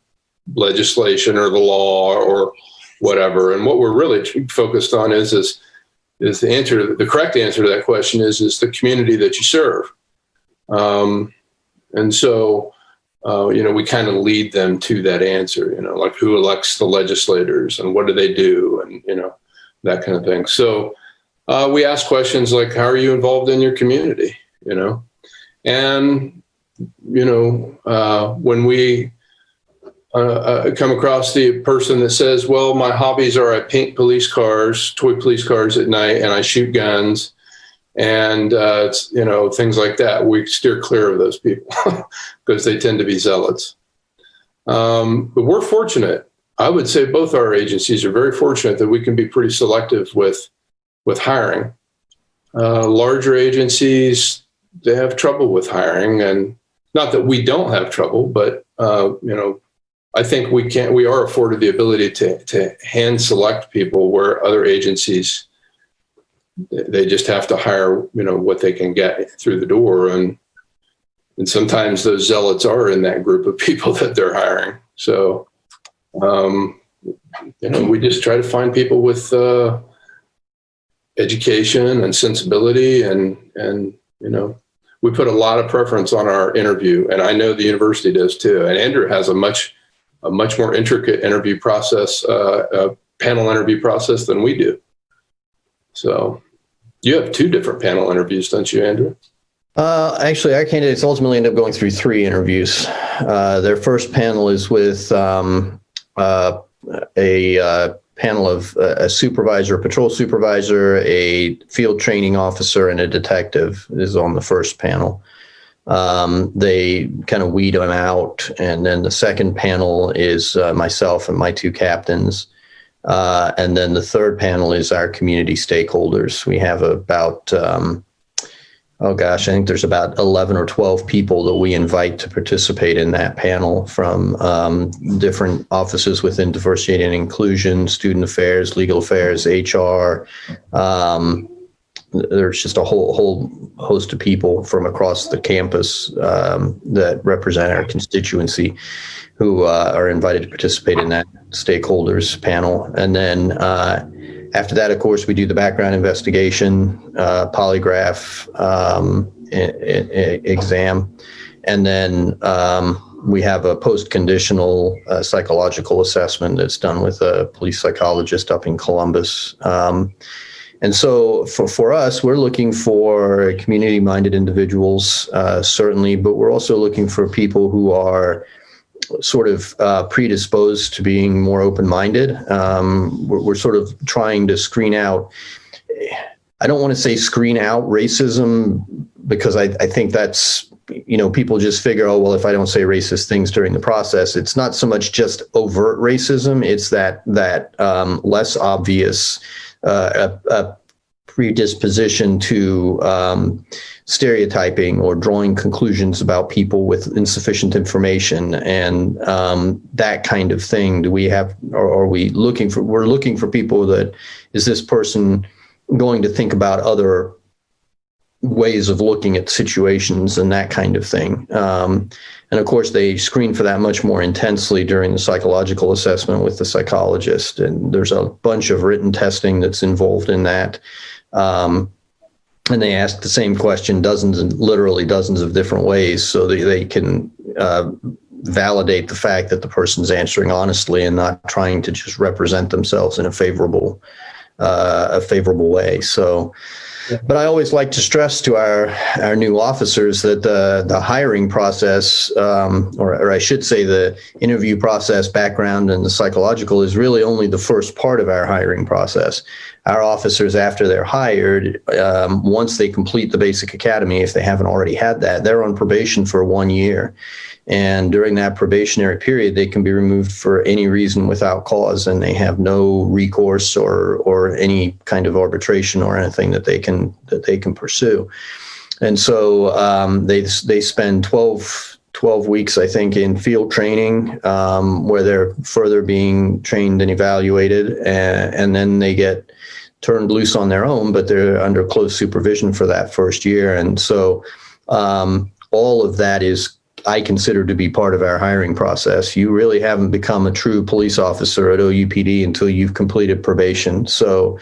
C: legislation or the law or whatever. And what we're really focused on is the correct answer to that question is the community that you serve. And so, we kind of lead them to that answer, like who elects the legislators and what do they do and, that kind of thing. So we ask questions like, how are you involved in your community, And, when we come across the person that says, well, my hobbies are I paint police cars, toy police cars at night, and I shoot guns. And, things like that, we steer clear of those people because they tend to be zealots. But we're fortunate. I would say both our agencies are very fortunate that we can be pretty selective with hiring. Larger agencies, they have trouble with hiring, and not that we don't have trouble, but, I think we are afforded the ability to hand select people where other agencies, they just have to hire, what they can get through the door. And sometimes those zealots are in that group of people that they're hiring. So, we just try to find people with education and sensibility and, we put a lot of preference on our interview, and I know the university does too. And Andrew has a much more intricate interview process, panel interview process than we do. So you have 2 different panel interviews, don't you, Andrew?
I: Actually, our candidates ultimately end up going through 3 interviews. Their first panel is with a panel of a supervisor, a patrol supervisor, a field training officer, and a detective is on the first panel. They kind of weed them out. And then the second panel is myself and my 2 captains. And then the third panel is our community stakeholders. We have about, I think there's about 11 or 12 people that we invite to participate in that panel from different offices within diversity and inclusion, student affairs, legal affairs, HR. There's just a whole host of people from across the campus that represent our constituency who are invited to participate in that stakeholders panel. And then after that, of course, we do the background investigation, polygraph exam, and then we have a post-conditional psychological assessment that's done with a police psychologist up in Columbus. And so for us, we're looking for community-minded individuals, certainly, but we're also looking for people who are sort of predisposed to being more open-minded. We're sort of trying to screen out, I don't want to say screen out racism, because I think that's, people just figure, oh, well, if I don't say racist things during the process, it's not so much just overt racism, it's that less obvious predisposition to stereotyping or drawing conclusions about people with insufficient information and that kind of thing? Do we have, or are we looking for? We're looking for people that, is this person going to think about other ways of looking at situations and that kind of thing? And of course, they screen for that much more intensely during the psychological assessment with the psychologist. And there's a bunch of written testing that's involved in that. And they ask the same question literally dozens of different ways so that they can validate the fact that the person's answering honestly and not trying to just represent themselves in a favorable way. So, but I always like to stress to our new officers that the hiring process, or I should say the interview process, background, and the psychological is really only the first part of our hiring process. Our officers, after they're hired, once they complete the basic academy, if they haven't already had that, they're on probation for 1 year. And during that probationary period, they can be removed for any reason without cause, and they have no recourse or any kind of arbitration or anything that they can pursue. And so they spend 12 weeks, I think, in field training, where they're further being trained and evaluated, and then they get turned loose on their own, but they're under close supervision for that first year. And so all of that is, I consider, to be part of our hiring process. You really haven't become a true police officer at OUPD until you've completed probation. So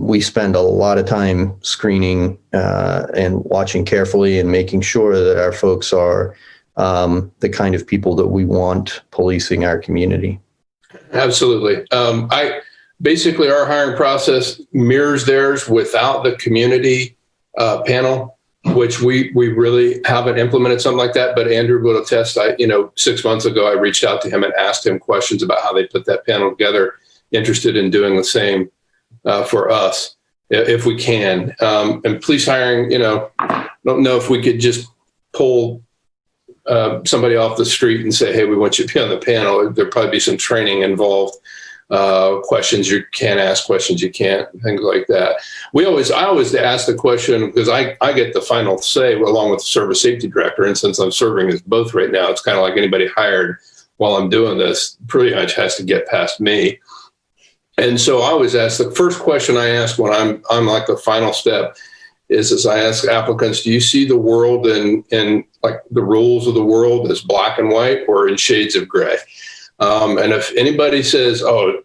I: we spend a lot of time screening and watching carefully and making sure that our folks are the kind of people that we want policing our community.
C: Absolutely. Basically, our hiring process mirrors theirs without the community panel, which we really haven't implemented something like that. But Andrew would attest. 6 months ago, I reached out to him and asked him questions about how they put that panel together. Interested in doing the same for us, if we can. And police hiring, don't know if we could just pull somebody off the street and say, "Hey, we want you to be on the panel." There'd probably be some training involved. Questions you can ask, questions you can't, things like that. I always ask the question because I get the final say along with the service safety director. And since I'm serving as both right now, it's kind of like anybody hired while I'm doing this pretty much has to get past me. And so I always ask, the first question I ask when I'm like the final step is I ask applicants, do you see the world in like the rules of the world as black and white or in shades of gray? And if anybody says, "Oh,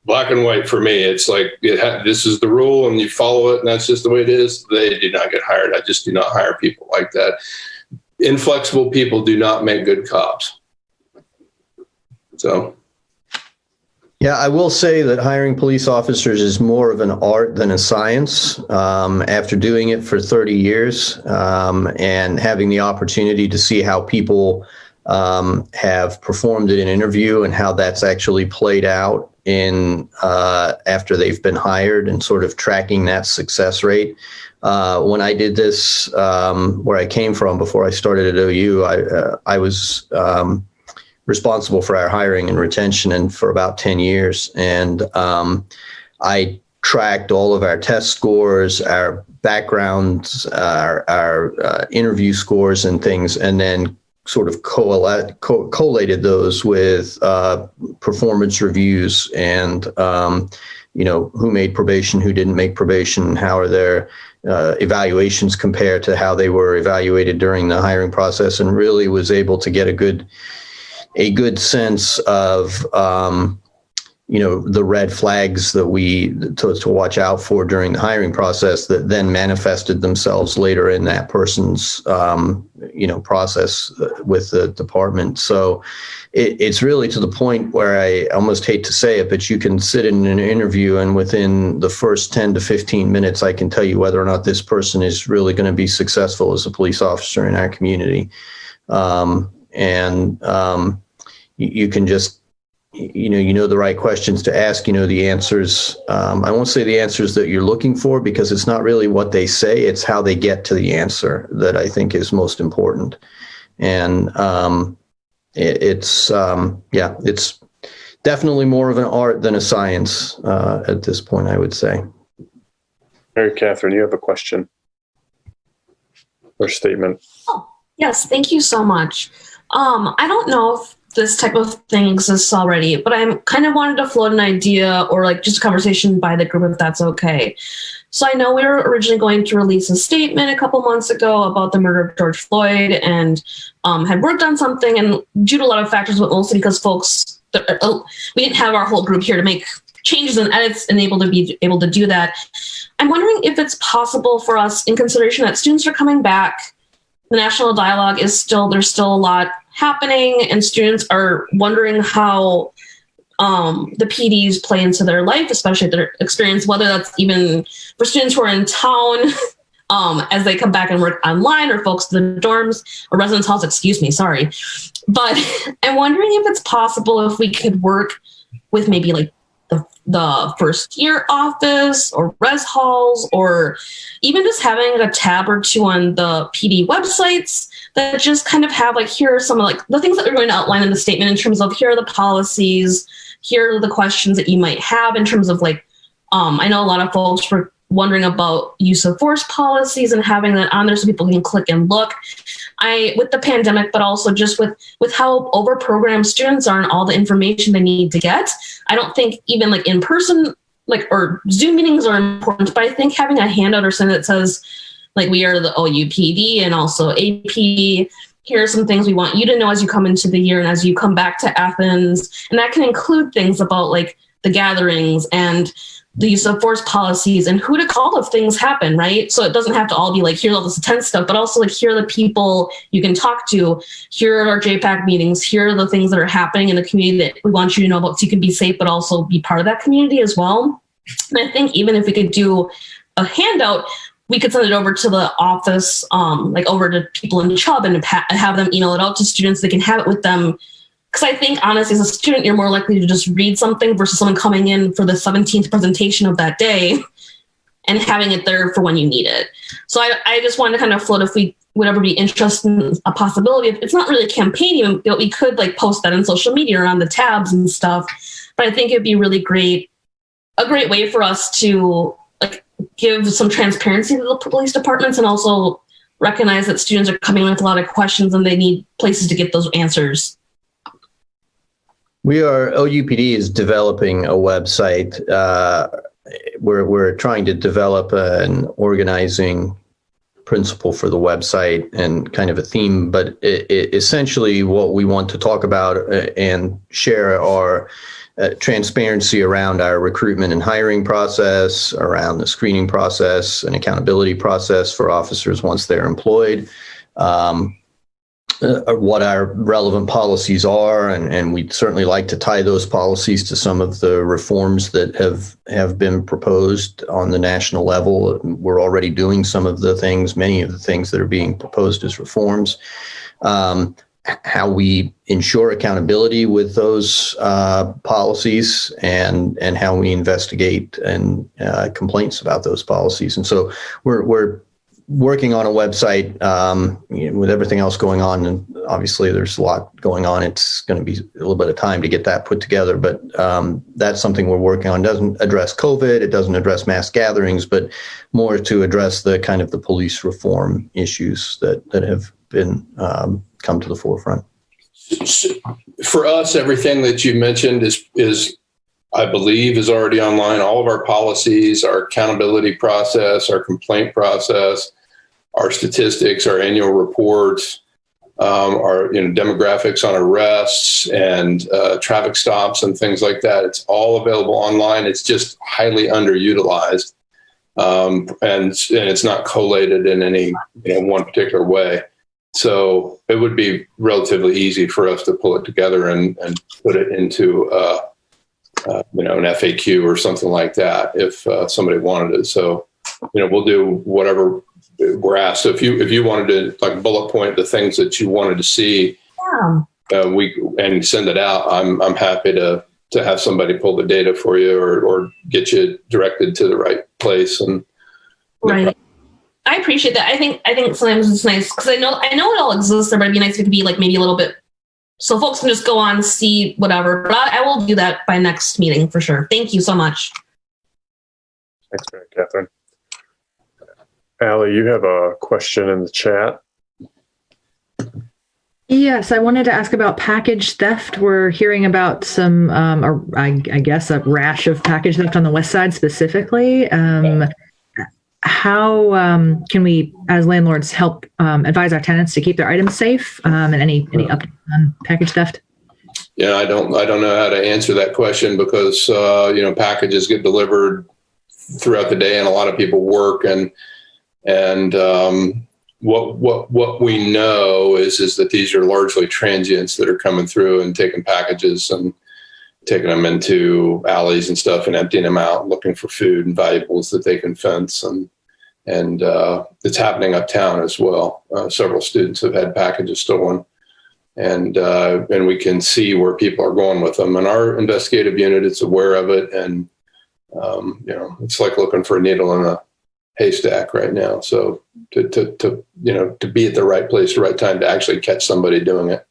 C: black and white for me," it's like this is the rule and you follow it and that's just the way it is, they do not get hired. I just do not hire people like that. Inflexible people do not make good cops. So.
I: Yeah, I will say that hiring police officers is more of an art than a science. After doing it for 30 years and having the opportunity to see how people have performed in an interview and how that's actually played out in after they've been hired and sort of tracking that success rate. When I did this, where I came from before I started at OU, I was responsible for our hiring and retention and for about 10 years. And I tracked all of our test scores, our backgrounds, our interview scores and things, and then sort of collated those with performance reviews and, who made probation, who didn't make probation, how are their evaluations compared to how they were evaluated during the hiring process, and really was able to get a good sense of, the red flags that to watch out for during the hiring process that then manifested themselves later in that person's, process with the department. So it's really to the point where I almost hate to say it, but you can sit in an interview and within the first 10 to 15 minutes, I can tell you whether or not this person is really going to be successful as a police officer in our community. You can just, the right questions to ask, the answers. I won't say the answers that you're looking for because it's not really what they say, it's how they get to the answer that I think is most important. And it's definitely more of an art than a science at this point, I would say.
A: Mary Catherine, you have a question or statement?
L: Oh, yes, thank you so much. I don't know if this type of thing exists already, but I'm kind of wanted to float an idea or like just a conversation by the group if that's okay. So I know we were originally going to release a statement a couple months ago about the murder of George Floyd and had worked on something, and due to a lot of factors, but mostly because folks, we didn't have our whole group here to make changes and edits and able to do that. I'm wondering if it's possible for us, in consideration that students are coming back, the national dialogue is there's still a lot happening, and students are wondering how the PDs play into their life, especially their experience, whether that's even for students who are in town as they come back and work online, or folks in the dorms or residence halls, sorry. But I'm wondering if it's possible if we could work with maybe like the first year office or res halls, or even just having a tab or two on the PD websites that just kind of have like, here are some of like the things that we're going to outline in the statement in terms of here are the policies, here are the questions that you might have in terms of like, I know a lot of folks were wondering about use of force policies and having that on there so people can click and look. With the pandemic, but also just with how over-programmed students are and all the information they need to get, I don't think even like in person, like, or Zoom meetings are important, but I think having a handout or something that says like, we are the OUPD and also AP, here are some things we want you to know as you come into the year and as you come back to Athens. And that can include things about like the gatherings and the use of force policies and who to call if things happen, right? So it doesn't have to all be like, here's all this intense stuff, but also like, here are the people you can talk to. Here are our JPAC meetings. Here are the things that are happening in the community that we want you to know about so you can be safe, but also be part of that community as well. And I think even if we could do a handout, we could send it over to the office, like over to people in Chubb and have them email it out to students. They can have it with them. Because I think, honestly, as a student, you're more likely to just read something versus someone coming in for the 17th presentation of that day and having it there for when you need it. So I just wanted to kind of float if we would ever be interested in a possibility. It's not really a campaign, but we could like post that on social media or on the tabs and stuff. But I think it'd be really a great way for us to like give some transparency to the police departments and also recognize that students are coming with a lot of questions and they need places to get those answers.
I: OUPD is developing a website. We're trying to develop an organizing principle for the website and kind of a theme, but essentially what we want to talk about and share are transparency around our recruitment and hiring process, around the screening process and accountability process for officers once they're employed, what our relevant policies are, and we'd certainly like to tie those policies to some of the reforms that have been proposed on the national level. We're already doing many of the things that are being proposed as reforms. How we ensure accountability with those policies and how we investigate and complaints about those policies. And so we're working on a website with everything else going on, and obviously there's a lot going on. It's going to be a little bit of time to get that put together, but that's something we're working on. It doesn't address COVID, it doesn't address mass gatherings, but more to address the kind of the police reform issues that have been come to the forefront.
C: For us, everything that you mentioned is I believe is already online. All of our policies, our accountability process, our complaint process, our statistics, our annual reports, our demographics on arrests and traffic stops and things like that. It's all available online. It's just highly underutilized, and it's not collated in any one particular way. So it would be relatively easy for us to pull it together and put it into an FAQ or something like that if somebody wanted it. So, we'll do whatever we're asked. So if you wanted to like bullet point the things that you wanted to see, and send it out, I'm happy to have somebody pull the data for you or get you directed to the right place. And
L: right. I appreciate that. I think sometimes it's nice because I know it all exists there, but it'd be nice if it could be like maybe a little bit so folks can just go on, see whatever. But I will do that by next meeting for sure. Thank you so much.
A: Thanks, Mary Catherine. Allie, you have a question in the chat.
E: Yes, I wanted to ask about package theft. We're hearing about some, I guess, a rash of package theft on the west side specifically. How can we, as landlords, help advise our tenants to keep their items safe? And any updates on package theft?
C: Yeah, I don't know how to answer that question because packages get delivered throughout the day, and a lot of people work, and what we know is that these are largely transients that are coming through and taking packages and taking them into alleys and stuff and emptying them out, looking for food and valuables that they can fence, and it's happening uptown as well. Several students have had packages stolen, and we can see where people are going with them. And our investigative unit is aware of it, and it's like looking for a needle in a haystack right now. So to be at the right place, the right time to actually catch somebody doing it.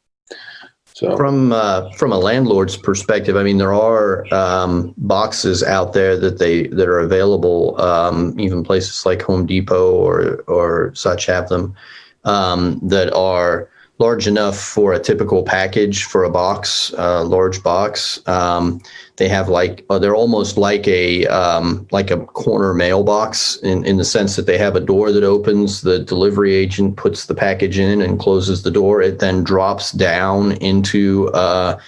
C: So
I: from a landlord's perspective, I mean, there are boxes out there that are available. Even places like Home Depot or such have them that are large enough for a typical package for a box, large box. They have they're almost like a corner mailbox in the sense that they have a door that opens. The delivery agent puts the package in and closes the door. It then drops down into a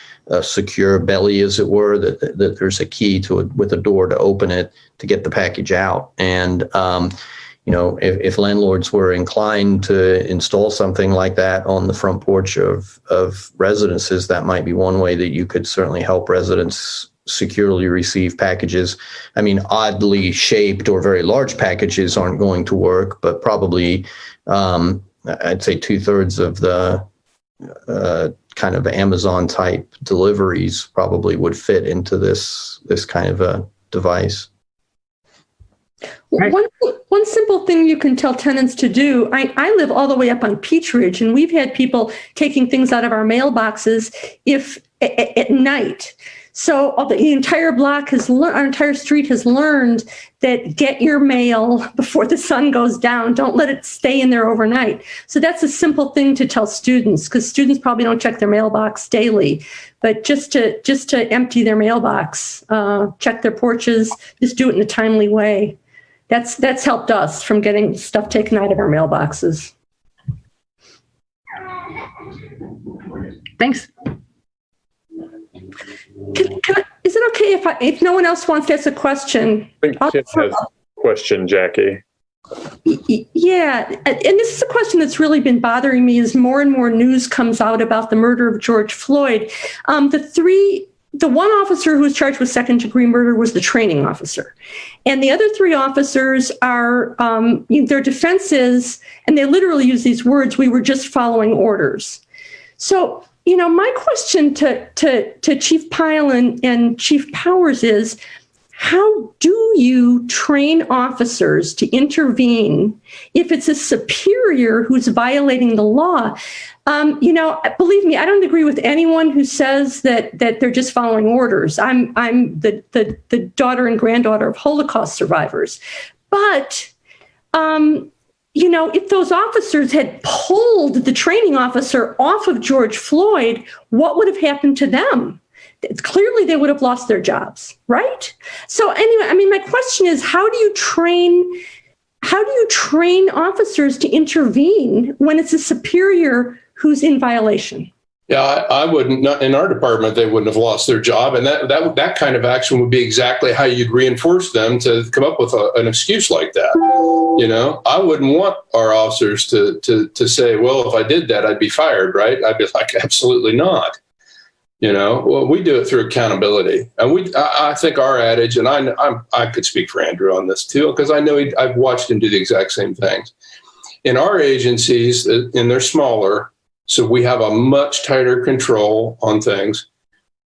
I: secure belly, as it were. That there's a key to it with a door to open it to get the package out. And if landlords were inclined to install something like that on the front porch of residences, that might be one way that you could certainly help residents securely receive packages. I mean, oddly shaped or very large packages aren't going to work, but probably I'd say 2/3 of the kind of Amazon type deliveries probably would fit into this kind of a device.
B: Right. One simple thing you can tell tenants to do, I live all the way up on Peach Ridge, and we've had people taking things out of our mailboxes at night. So the entire block our entire street has learned that get your mail before the sun goes down. Don't let it stay in there overnight. So that's a simple thing to tell students, because students probably don't check their mailbox daily. But just to empty their mailbox, check their porches, just do it in a timely way. That's helped us from getting stuff taken out of our mailboxes.
E: Thanks.
B: Is it okay if no one else wants to ask a question?
A: I think Kim has a question, Jackie.
B: Yeah, and this is a question that's really been bothering me as more and more news comes out about the murder of George Floyd. The one officer who was charged with second-degree murder was the training officer. And the other 3 officers are, their defense is, and they literally use these words, we were just following orders. So, my question to Chief Pyle and Chief Powers is, how do you train officers to intervene if it's a superior who's violating the law? Believe me, I don't agree with anyone who says that they're just following orders. I'm the daughter and granddaughter of Holocaust survivors. But, if those officers had pulled the training officer off of George Floyd, what would have happened to them? Clearly, they would have lost their jobs, right? So anyway, my question is, how do you train officers to intervene when it's a superior who's in violation?
C: Yeah, I wouldn't. Not in our department, they wouldn't have lost their job, and that kind of action would be exactly how you'd reinforce them to come up with an excuse like that. I wouldn't want our officers to say, "Well, if I did that, I'd be fired." Right? I'd be like, "Absolutely not." Well, we do it through accountability, and I think our adage, and I could speak for Andrew on this too, because I know I've watched him do the exact same things. In our agencies, and they're smaller, so we have a much tighter control on things.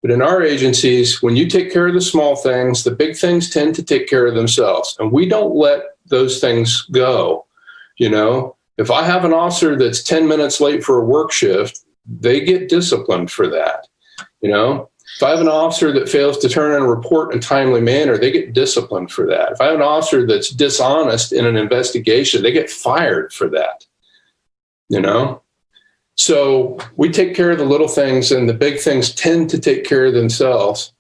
C: But in our agencies, when you take care of the small things, the big things tend to take care of themselves, and we don't let those things go. If I have an officer that's 10 minutes late for a work shift, they get disciplined for that. If I have an officer that fails to turn in a report in a timely manner, they get disciplined for that. If I have an officer that's dishonest in an investigation, they get fired for that. You know? So we take care of the little things, and the big things tend to take care of themselves.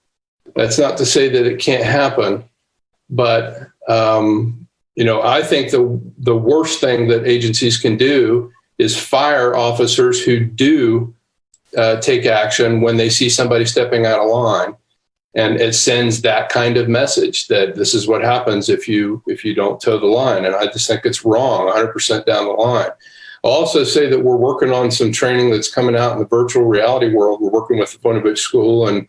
C: That's not to say that it can't happen, but I think the worst thing that agencies can do is fire officers who do take action when they see somebody stepping out of line, and it sends that kind of message that this is what happens if you don't toe the line. And I just think it's wrong 100% down the line. I'll also say that we're working on some training that's coming out in the virtual reality world. We're working with the Point School and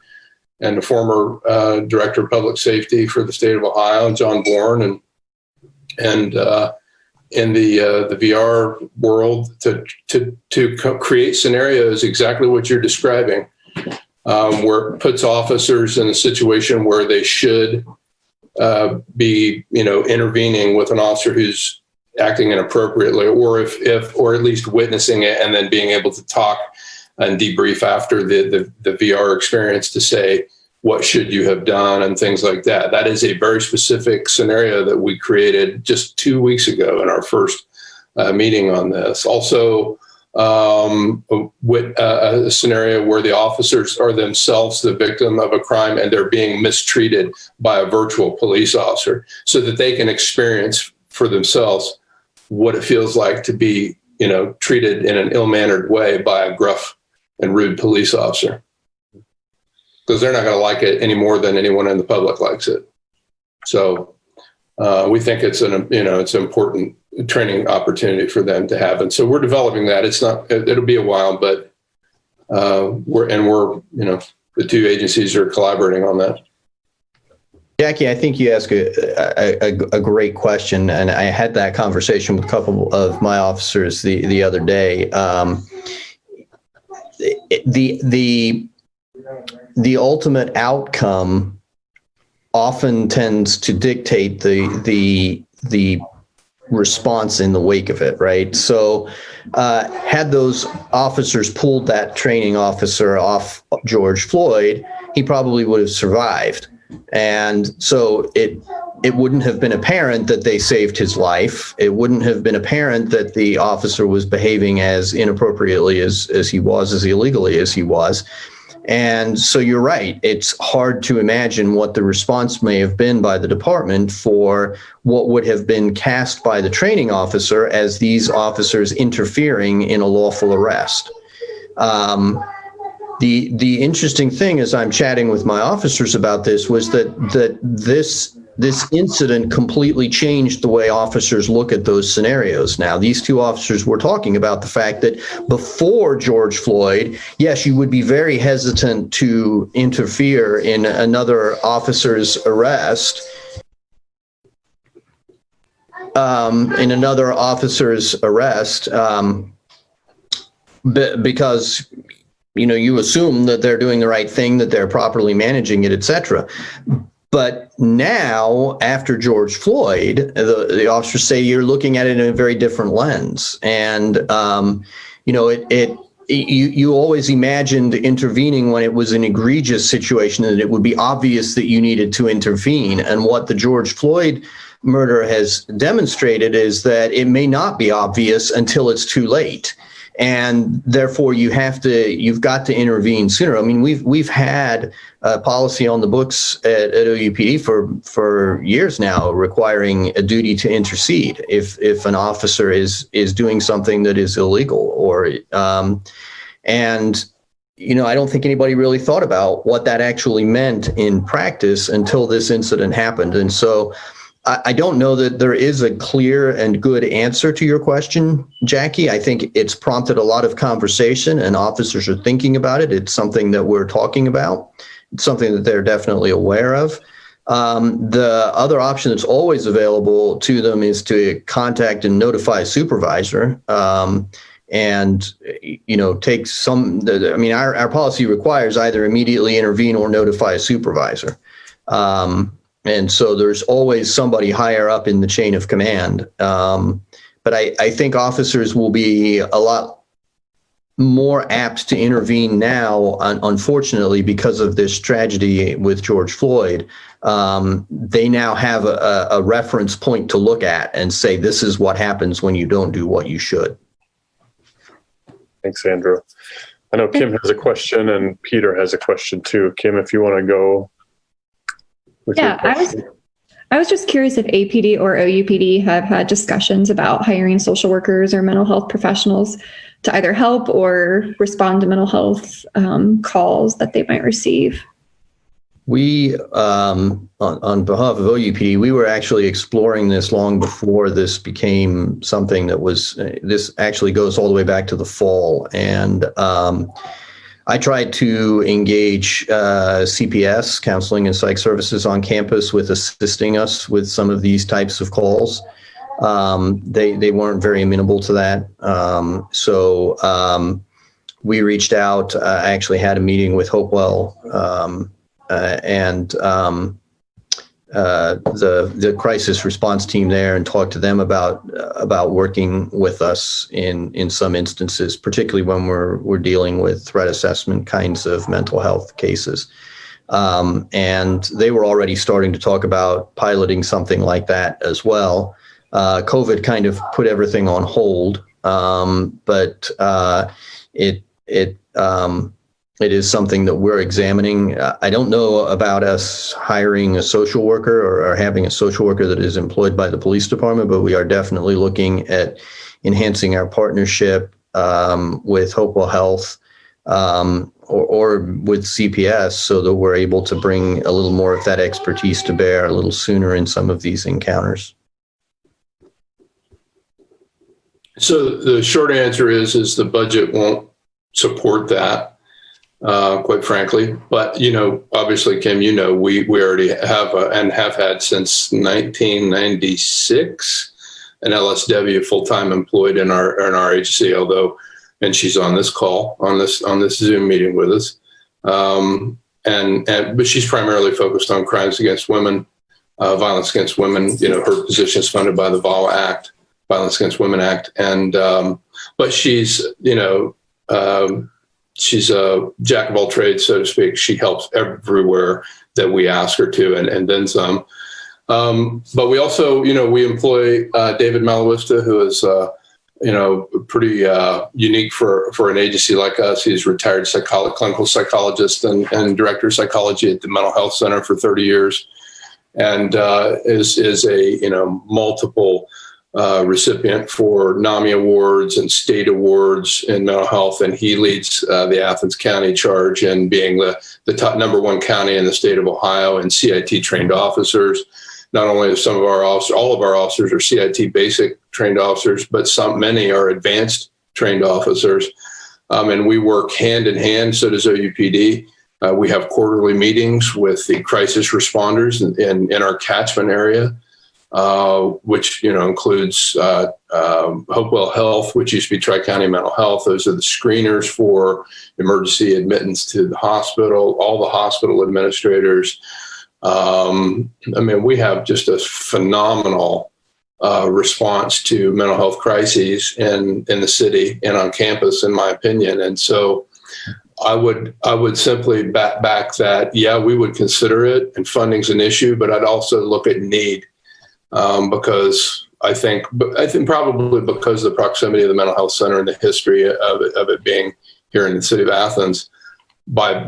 C: the former director of public safety for the state of Ohio, John Bourne, and in the VR world to create scenarios exactly what you're describing, where it puts officers in a situation where they should be, intervening with an officer who's acting inappropriately, or or at least witnessing it and then being able to talk and debrief after the VR experience to say, what should you have done, and things like that. That is a very specific scenario that we created just 2 weeks ago in our first meeting on this. Also, with a scenario where the officers are themselves the victim of a crime and they're being mistreated by a virtual police officer, so that they can experience for themselves what it feels like to be, treated in an ill-mannered way by a gruff and rude police officer. Because they're not going to like it any more than anyone in the public likes it. So we think it's it's an important training opportunity for them to have, and so we're developing that. It'll be a while, but we're the two agencies are collaborating on that.
I: Jackie, I think you asked a great question, and I had that conversation with a couple of my officers the other day. The ultimate outcome often tends to dictate the response in the wake of it, right? So had those officers pulled that training officer off George Floyd, he probably would have survived. And so it wouldn't have been apparent that they saved his life. It wouldn't have been apparent that the officer was behaving as inappropriately as he was, as illegally as he was. And so you're right. It's hard to imagine what the response may have been by the department for what would have been cast by the training officer as these officers interfering in a lawful arrest. The interesting thing as I'm chatting with my officers about this was that this incident completely changed the way officers look at those scenarios. Now, these two officers were talking about the fact that before George Floyd, yes, you would be very hesitant to interfere in another officer's arrest. Because you assume that they're doing the right thing, that they're properly managing it, etc. But now, after George Floyd, the officers say you're looking at it in a very different lens. And, you always imagined intervening when it was an egregious situation, and it would be obvious that you needed to intervene. And what the George Floyd murder has demonstrated is that it may not be obvious until it's too late. And therefore, you've got to intervene sooner. I mean, we've had a policy on the books at OUPD for years now, requiring a duty to intercede if an officer is doing something that is illegal, I don't think anybody really thought about what that actually meant in practice until this incident happened. And so I don't know that there is a clear and good answer to your question, Jackie. I think it's prompted a lot of conversation, and officers are thinking about it. It's something that we're talking about. It's something that they're definitely aware of. The other option that's always available to them is to contact and notify a supervisor, and take some. Our policy requires either immediately intervene or notify a supervisor. And so there's always somebody higher up in the chain of command. But I think officers will be a lot more apt to intervene now, unfortunately, because of this tragedy with George Floyd. They now have a reference point to look at and say, this is what happens when you don't do what you should.
A: Thanks, Andrew. I know Kim has a question and Peter has a question too. Kim, if you want to go with your question.
J: I was just curious if APD or OUPD have had discussions about hiring social workers or mental health professionals to either help or respond to mental health calls that they might receive.
I: We, on behalf of OUPD, we were actually exploring this long before this became something that was, this actually goes all the way back to the fall. And I tried to engage CPS, Counseling and Psych Services on campus, with assisting us with some of these types of calls. They weren't very amenable to that. So we reached out. I actually had a meeting with Hopewell and the crisis response team there, and talked to them about working with us in some instances, particularly when we're dealing with threat assessment kinds of mental health cases. And they were already starting to talk about piloting something like that as well. COVID kind of put everything on hold, but it is something that we're examining. I don't know about us hiring a social worker or having a social worker that is employed by the police department, but we are definitely looking at enhancing our partnership with Hopewell Health or with CPS, so that we're able to bring a little more of that expertise to bear a little sooner in some of these encounters.
C: So the short answer is the budget won't support that. Quite frankly, but obviously, Kim, we already have and have had since 1996 an LSW full-time employed in our agency. And she's on this call on this Zoom meeting with us, but she's primarily focused on crimes against women, violence against women. Her position is funded by the Violence Against Women Act, and but she's she's a jack of all trades, so to speak. She helps everywhere that we ask her to, and then some. But we also, we employ David Malawista, who is, pretty unique for an agency like us. He's a retired clinical psychologist and director of psychology at the Mental Health Center for 30 years, and is a multiple recipient for NAMI awards and state awards in mental health, and he leads the Athens County charge in being the top #1 county in the state of Ohio in CIT trained officers. Not only is all of our officers are CIT basic trained officers, but many are advanced trained officers, and we work hand in hand. So does OUPD. We have quarterly meetings with the crisis responders in our catchment area. Which includes Hopewell Health, which used to be Tri-County Mental Health. Those are the screeners for emergency admittance to the hospital, all the hospital administrators. We have just a phenomenal response to mental health crises in the city and on campus, in my opinion. And so I would simply back that, we would consider it, and funding's an issue, but I'd also look at need. Because I think probably because of the proximity of the mental health center and the history of it being here in the city of Athens, by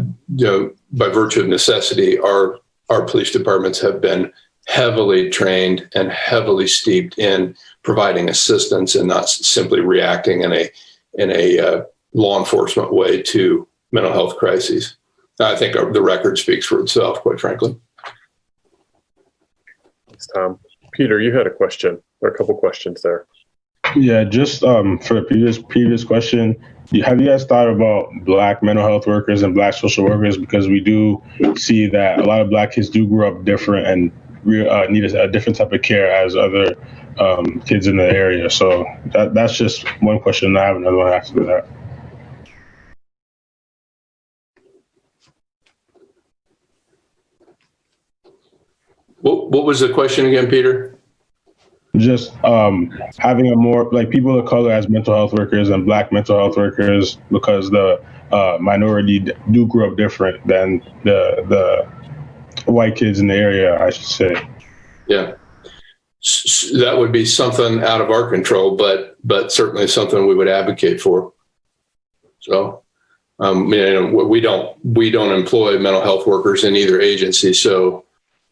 C: virtue of necessity, our police departments have been heavily trained and heavily steeped in providing assistance and not simply reacting in a law enforcement way to mental health crises. I think the record speaks for itself, quite frankly.
A: Thanks, Tom. Peter, you had a question, or a couple questions there.
D: Yeah, just for the previous question, have you guys thought about Black mental health workers and Black social workers? Because we do see that a lot of Black kids do grow up different and need a different type of care as other kids in the area. So that's just one question. I have another one after that.
C: What was the question again, Peter?
D: just having a more like people of color as mental health workers and Black mental health workers, because the minority do grow up different than the white kids in the area, I should say.
C: Yeah. That would be something out of our control, but certainly something we would advocate for. So, we don't employ mental health workers in either agency, so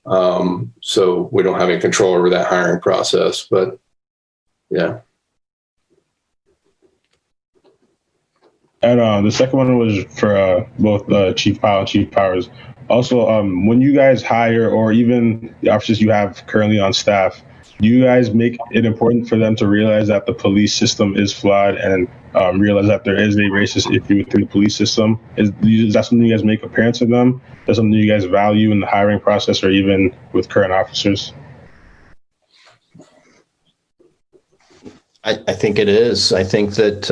C: we don't have any control over that hiring process. But yeah.
D: And the second one was for both Chief Powell and Chief Powers. Also, when you guys hire, or even the officers you have currently on staff, do you guys make it important for them to realize that the police system is flawed and realize that there is a racist issue within the police system? Is that something you guys make apparent to them? Is that something you guys value in the hiring process or even with current officers?
I: I think it is. I think that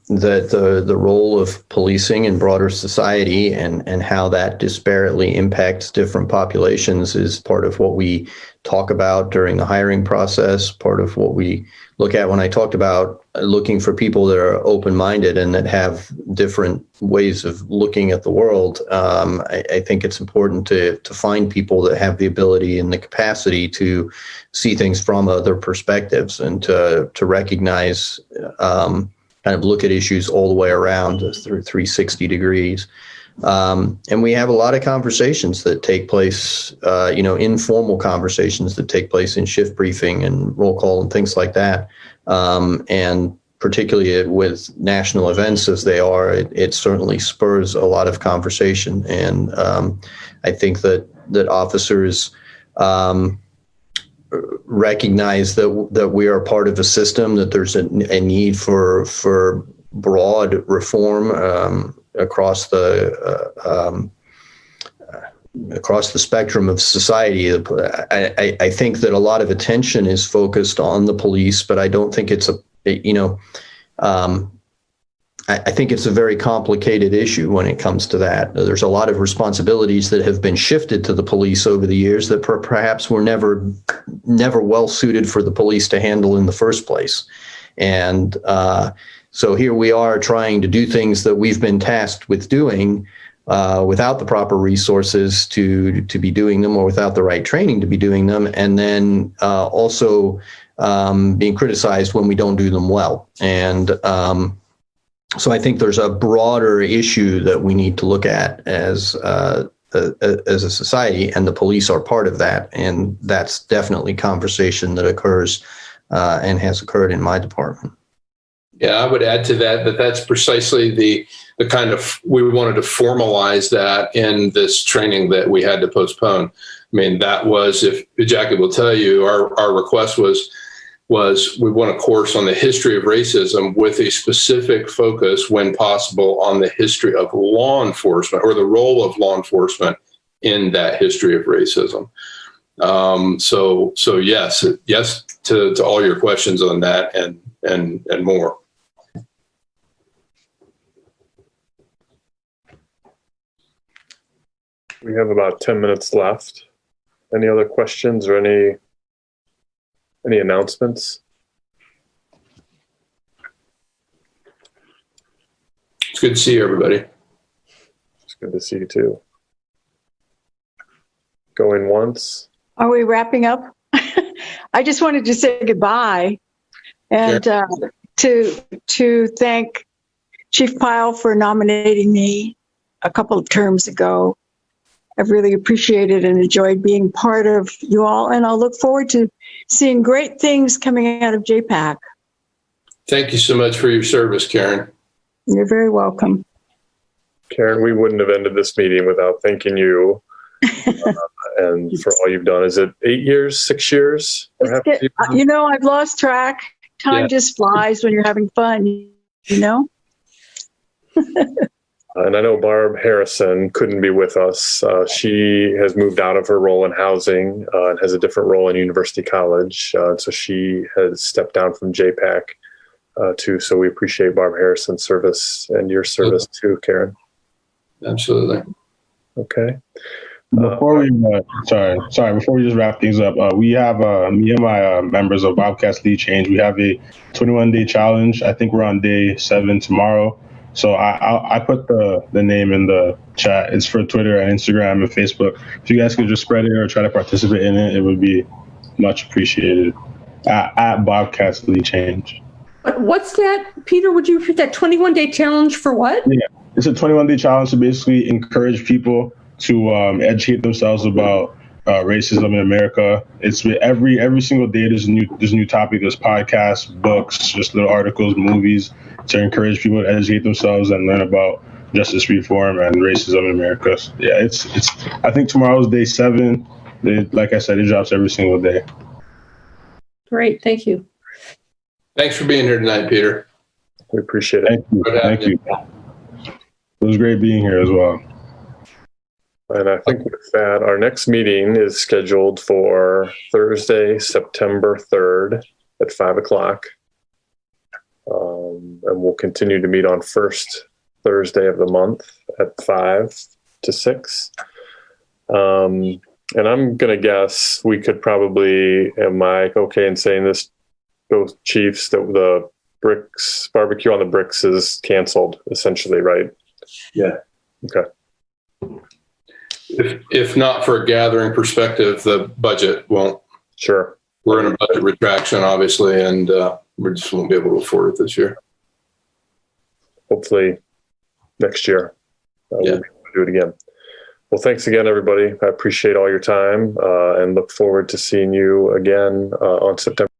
I: that the role of policing in broader society and how that disparately impacts different populations is part of what we talk about during the hiring process, part of what we look at when I talked about looking for people that are open-minded and that have different ways of looking at the world. I think it's important to find people that have the ability and the capacity to see things from other perspectives and to recognize, kind of look at issues all the way around through 360 degrees. And we have a lot of conversations that take place, informal conversations that take place in shift briefing and roll call and things like that. And particularly with national events as they are, it certainly spurs a lot of conversation. And I think that officers recognize that we are part of a system, that there's a need for broad reform across the spectrum of society. I think that a lot of attention is focused on the police, but I don't think it's I think it's a very complicated issue when it comes to that. There's a lot of responsibilities that have been shifted to the police over the years that perhaps were never well suited for the police to handle in the first place. And so here we are trying to do things that we've been tasked with doing without the proper resources to be doing them, or without the right training to be doing them, and then also being criticized when we don't do them well. And so I think there's a broader issue that we need to look at as a society, and the police are part of that. And that's definitely conversation that occurs and has occurred in my department.
C: Yeah, I would add to that that's precisely the kind of, we wanted to formalize that in this training that we had to postpone. I mean, that was, if Jackie will tell you, our request was we want a course on the history of racism with a specific focus, when possible, on the history of law enforcement, or the role of law enforcement in that history of racism. So yes to all your questions on that and more.
A: We have about 10 minutes left. Any other questions or any announcements?
C: It's good to see you, everybody.
A: It's good to see you too. Going once.
H: Are we wrapping up? I just wanted to say goodbye and to thank Chief Pyle for nominating me a couple of terms ago. I've really appreciated and enjoyed being part of you all, and I'll look forward to seeing great things coming out of JPAC.
C: Thank you so much for your service, Karen.
H: You're very welcome.
A: Karen, we wouldn't have ended this meeting without thanking you and for all you've done. Is it 8 years, 6 years? Perhaps
H: I've lost track. Time just flies when you're having fun, you know?
A: And I know Barb Harrison couldn't be with us. She has moved out of her role in housing and has a different role in University College. So she has stepped down from JPAC too. So we appreciate Barb Harrison's service and your service too, Karen.
C: Absolutely.
A: Okay.
D: Before we before we just wrap things up, we have me and my members of Bobcats Lead Change. We have a 21-day challenge. I think we're on day 7 tomorrow. So I put the name in the chat. It's for Twitter and Instagram and Facebook. If you guys could just spread it or try to participate in it, it would be much appreciated. At Bobcats Lead Change.
B: What's that, Peter? Would you repeat that 21-day challenge for what?
D: Yeah, it's a 21-day challenge to basically encourage people to educate themselves about racism in America. It's every single day there's a new topic. There's podcasts, books, just little articles, movies to encourage people to educate themselves and learn about justice reform and racism in America. So, yeah, it's. I think tomorrow's day 7. Like I said, it drops every single day.
B: Great, thank you.
C: Thanks for being here tonight, Peter.
A: We appreciate it.
D: Thank you. It was great being here as well.
A: And I think with that, our next meeting is scheduled for Thursday, September 3rd at 5 o'clock. And we'll continue to meet on first Thursday of the month at 5 to 6. And I'm going to guess we could probably, am I okay in saying this, both chiefs, that the bricks, barbecue on the bricks is canceled essentially, right?
C: Yeah.
A: Okay.
C: If not for a gathering perspective, the budget won't.
A: Sure.
C: We're in a budget retraction, obviously, and we just won't be able to afford it this year.
A: Hopefully next year we'll be able to do it again. Well, thanks again, everybody. I appreciate all your time and look forward to seeing you again on September.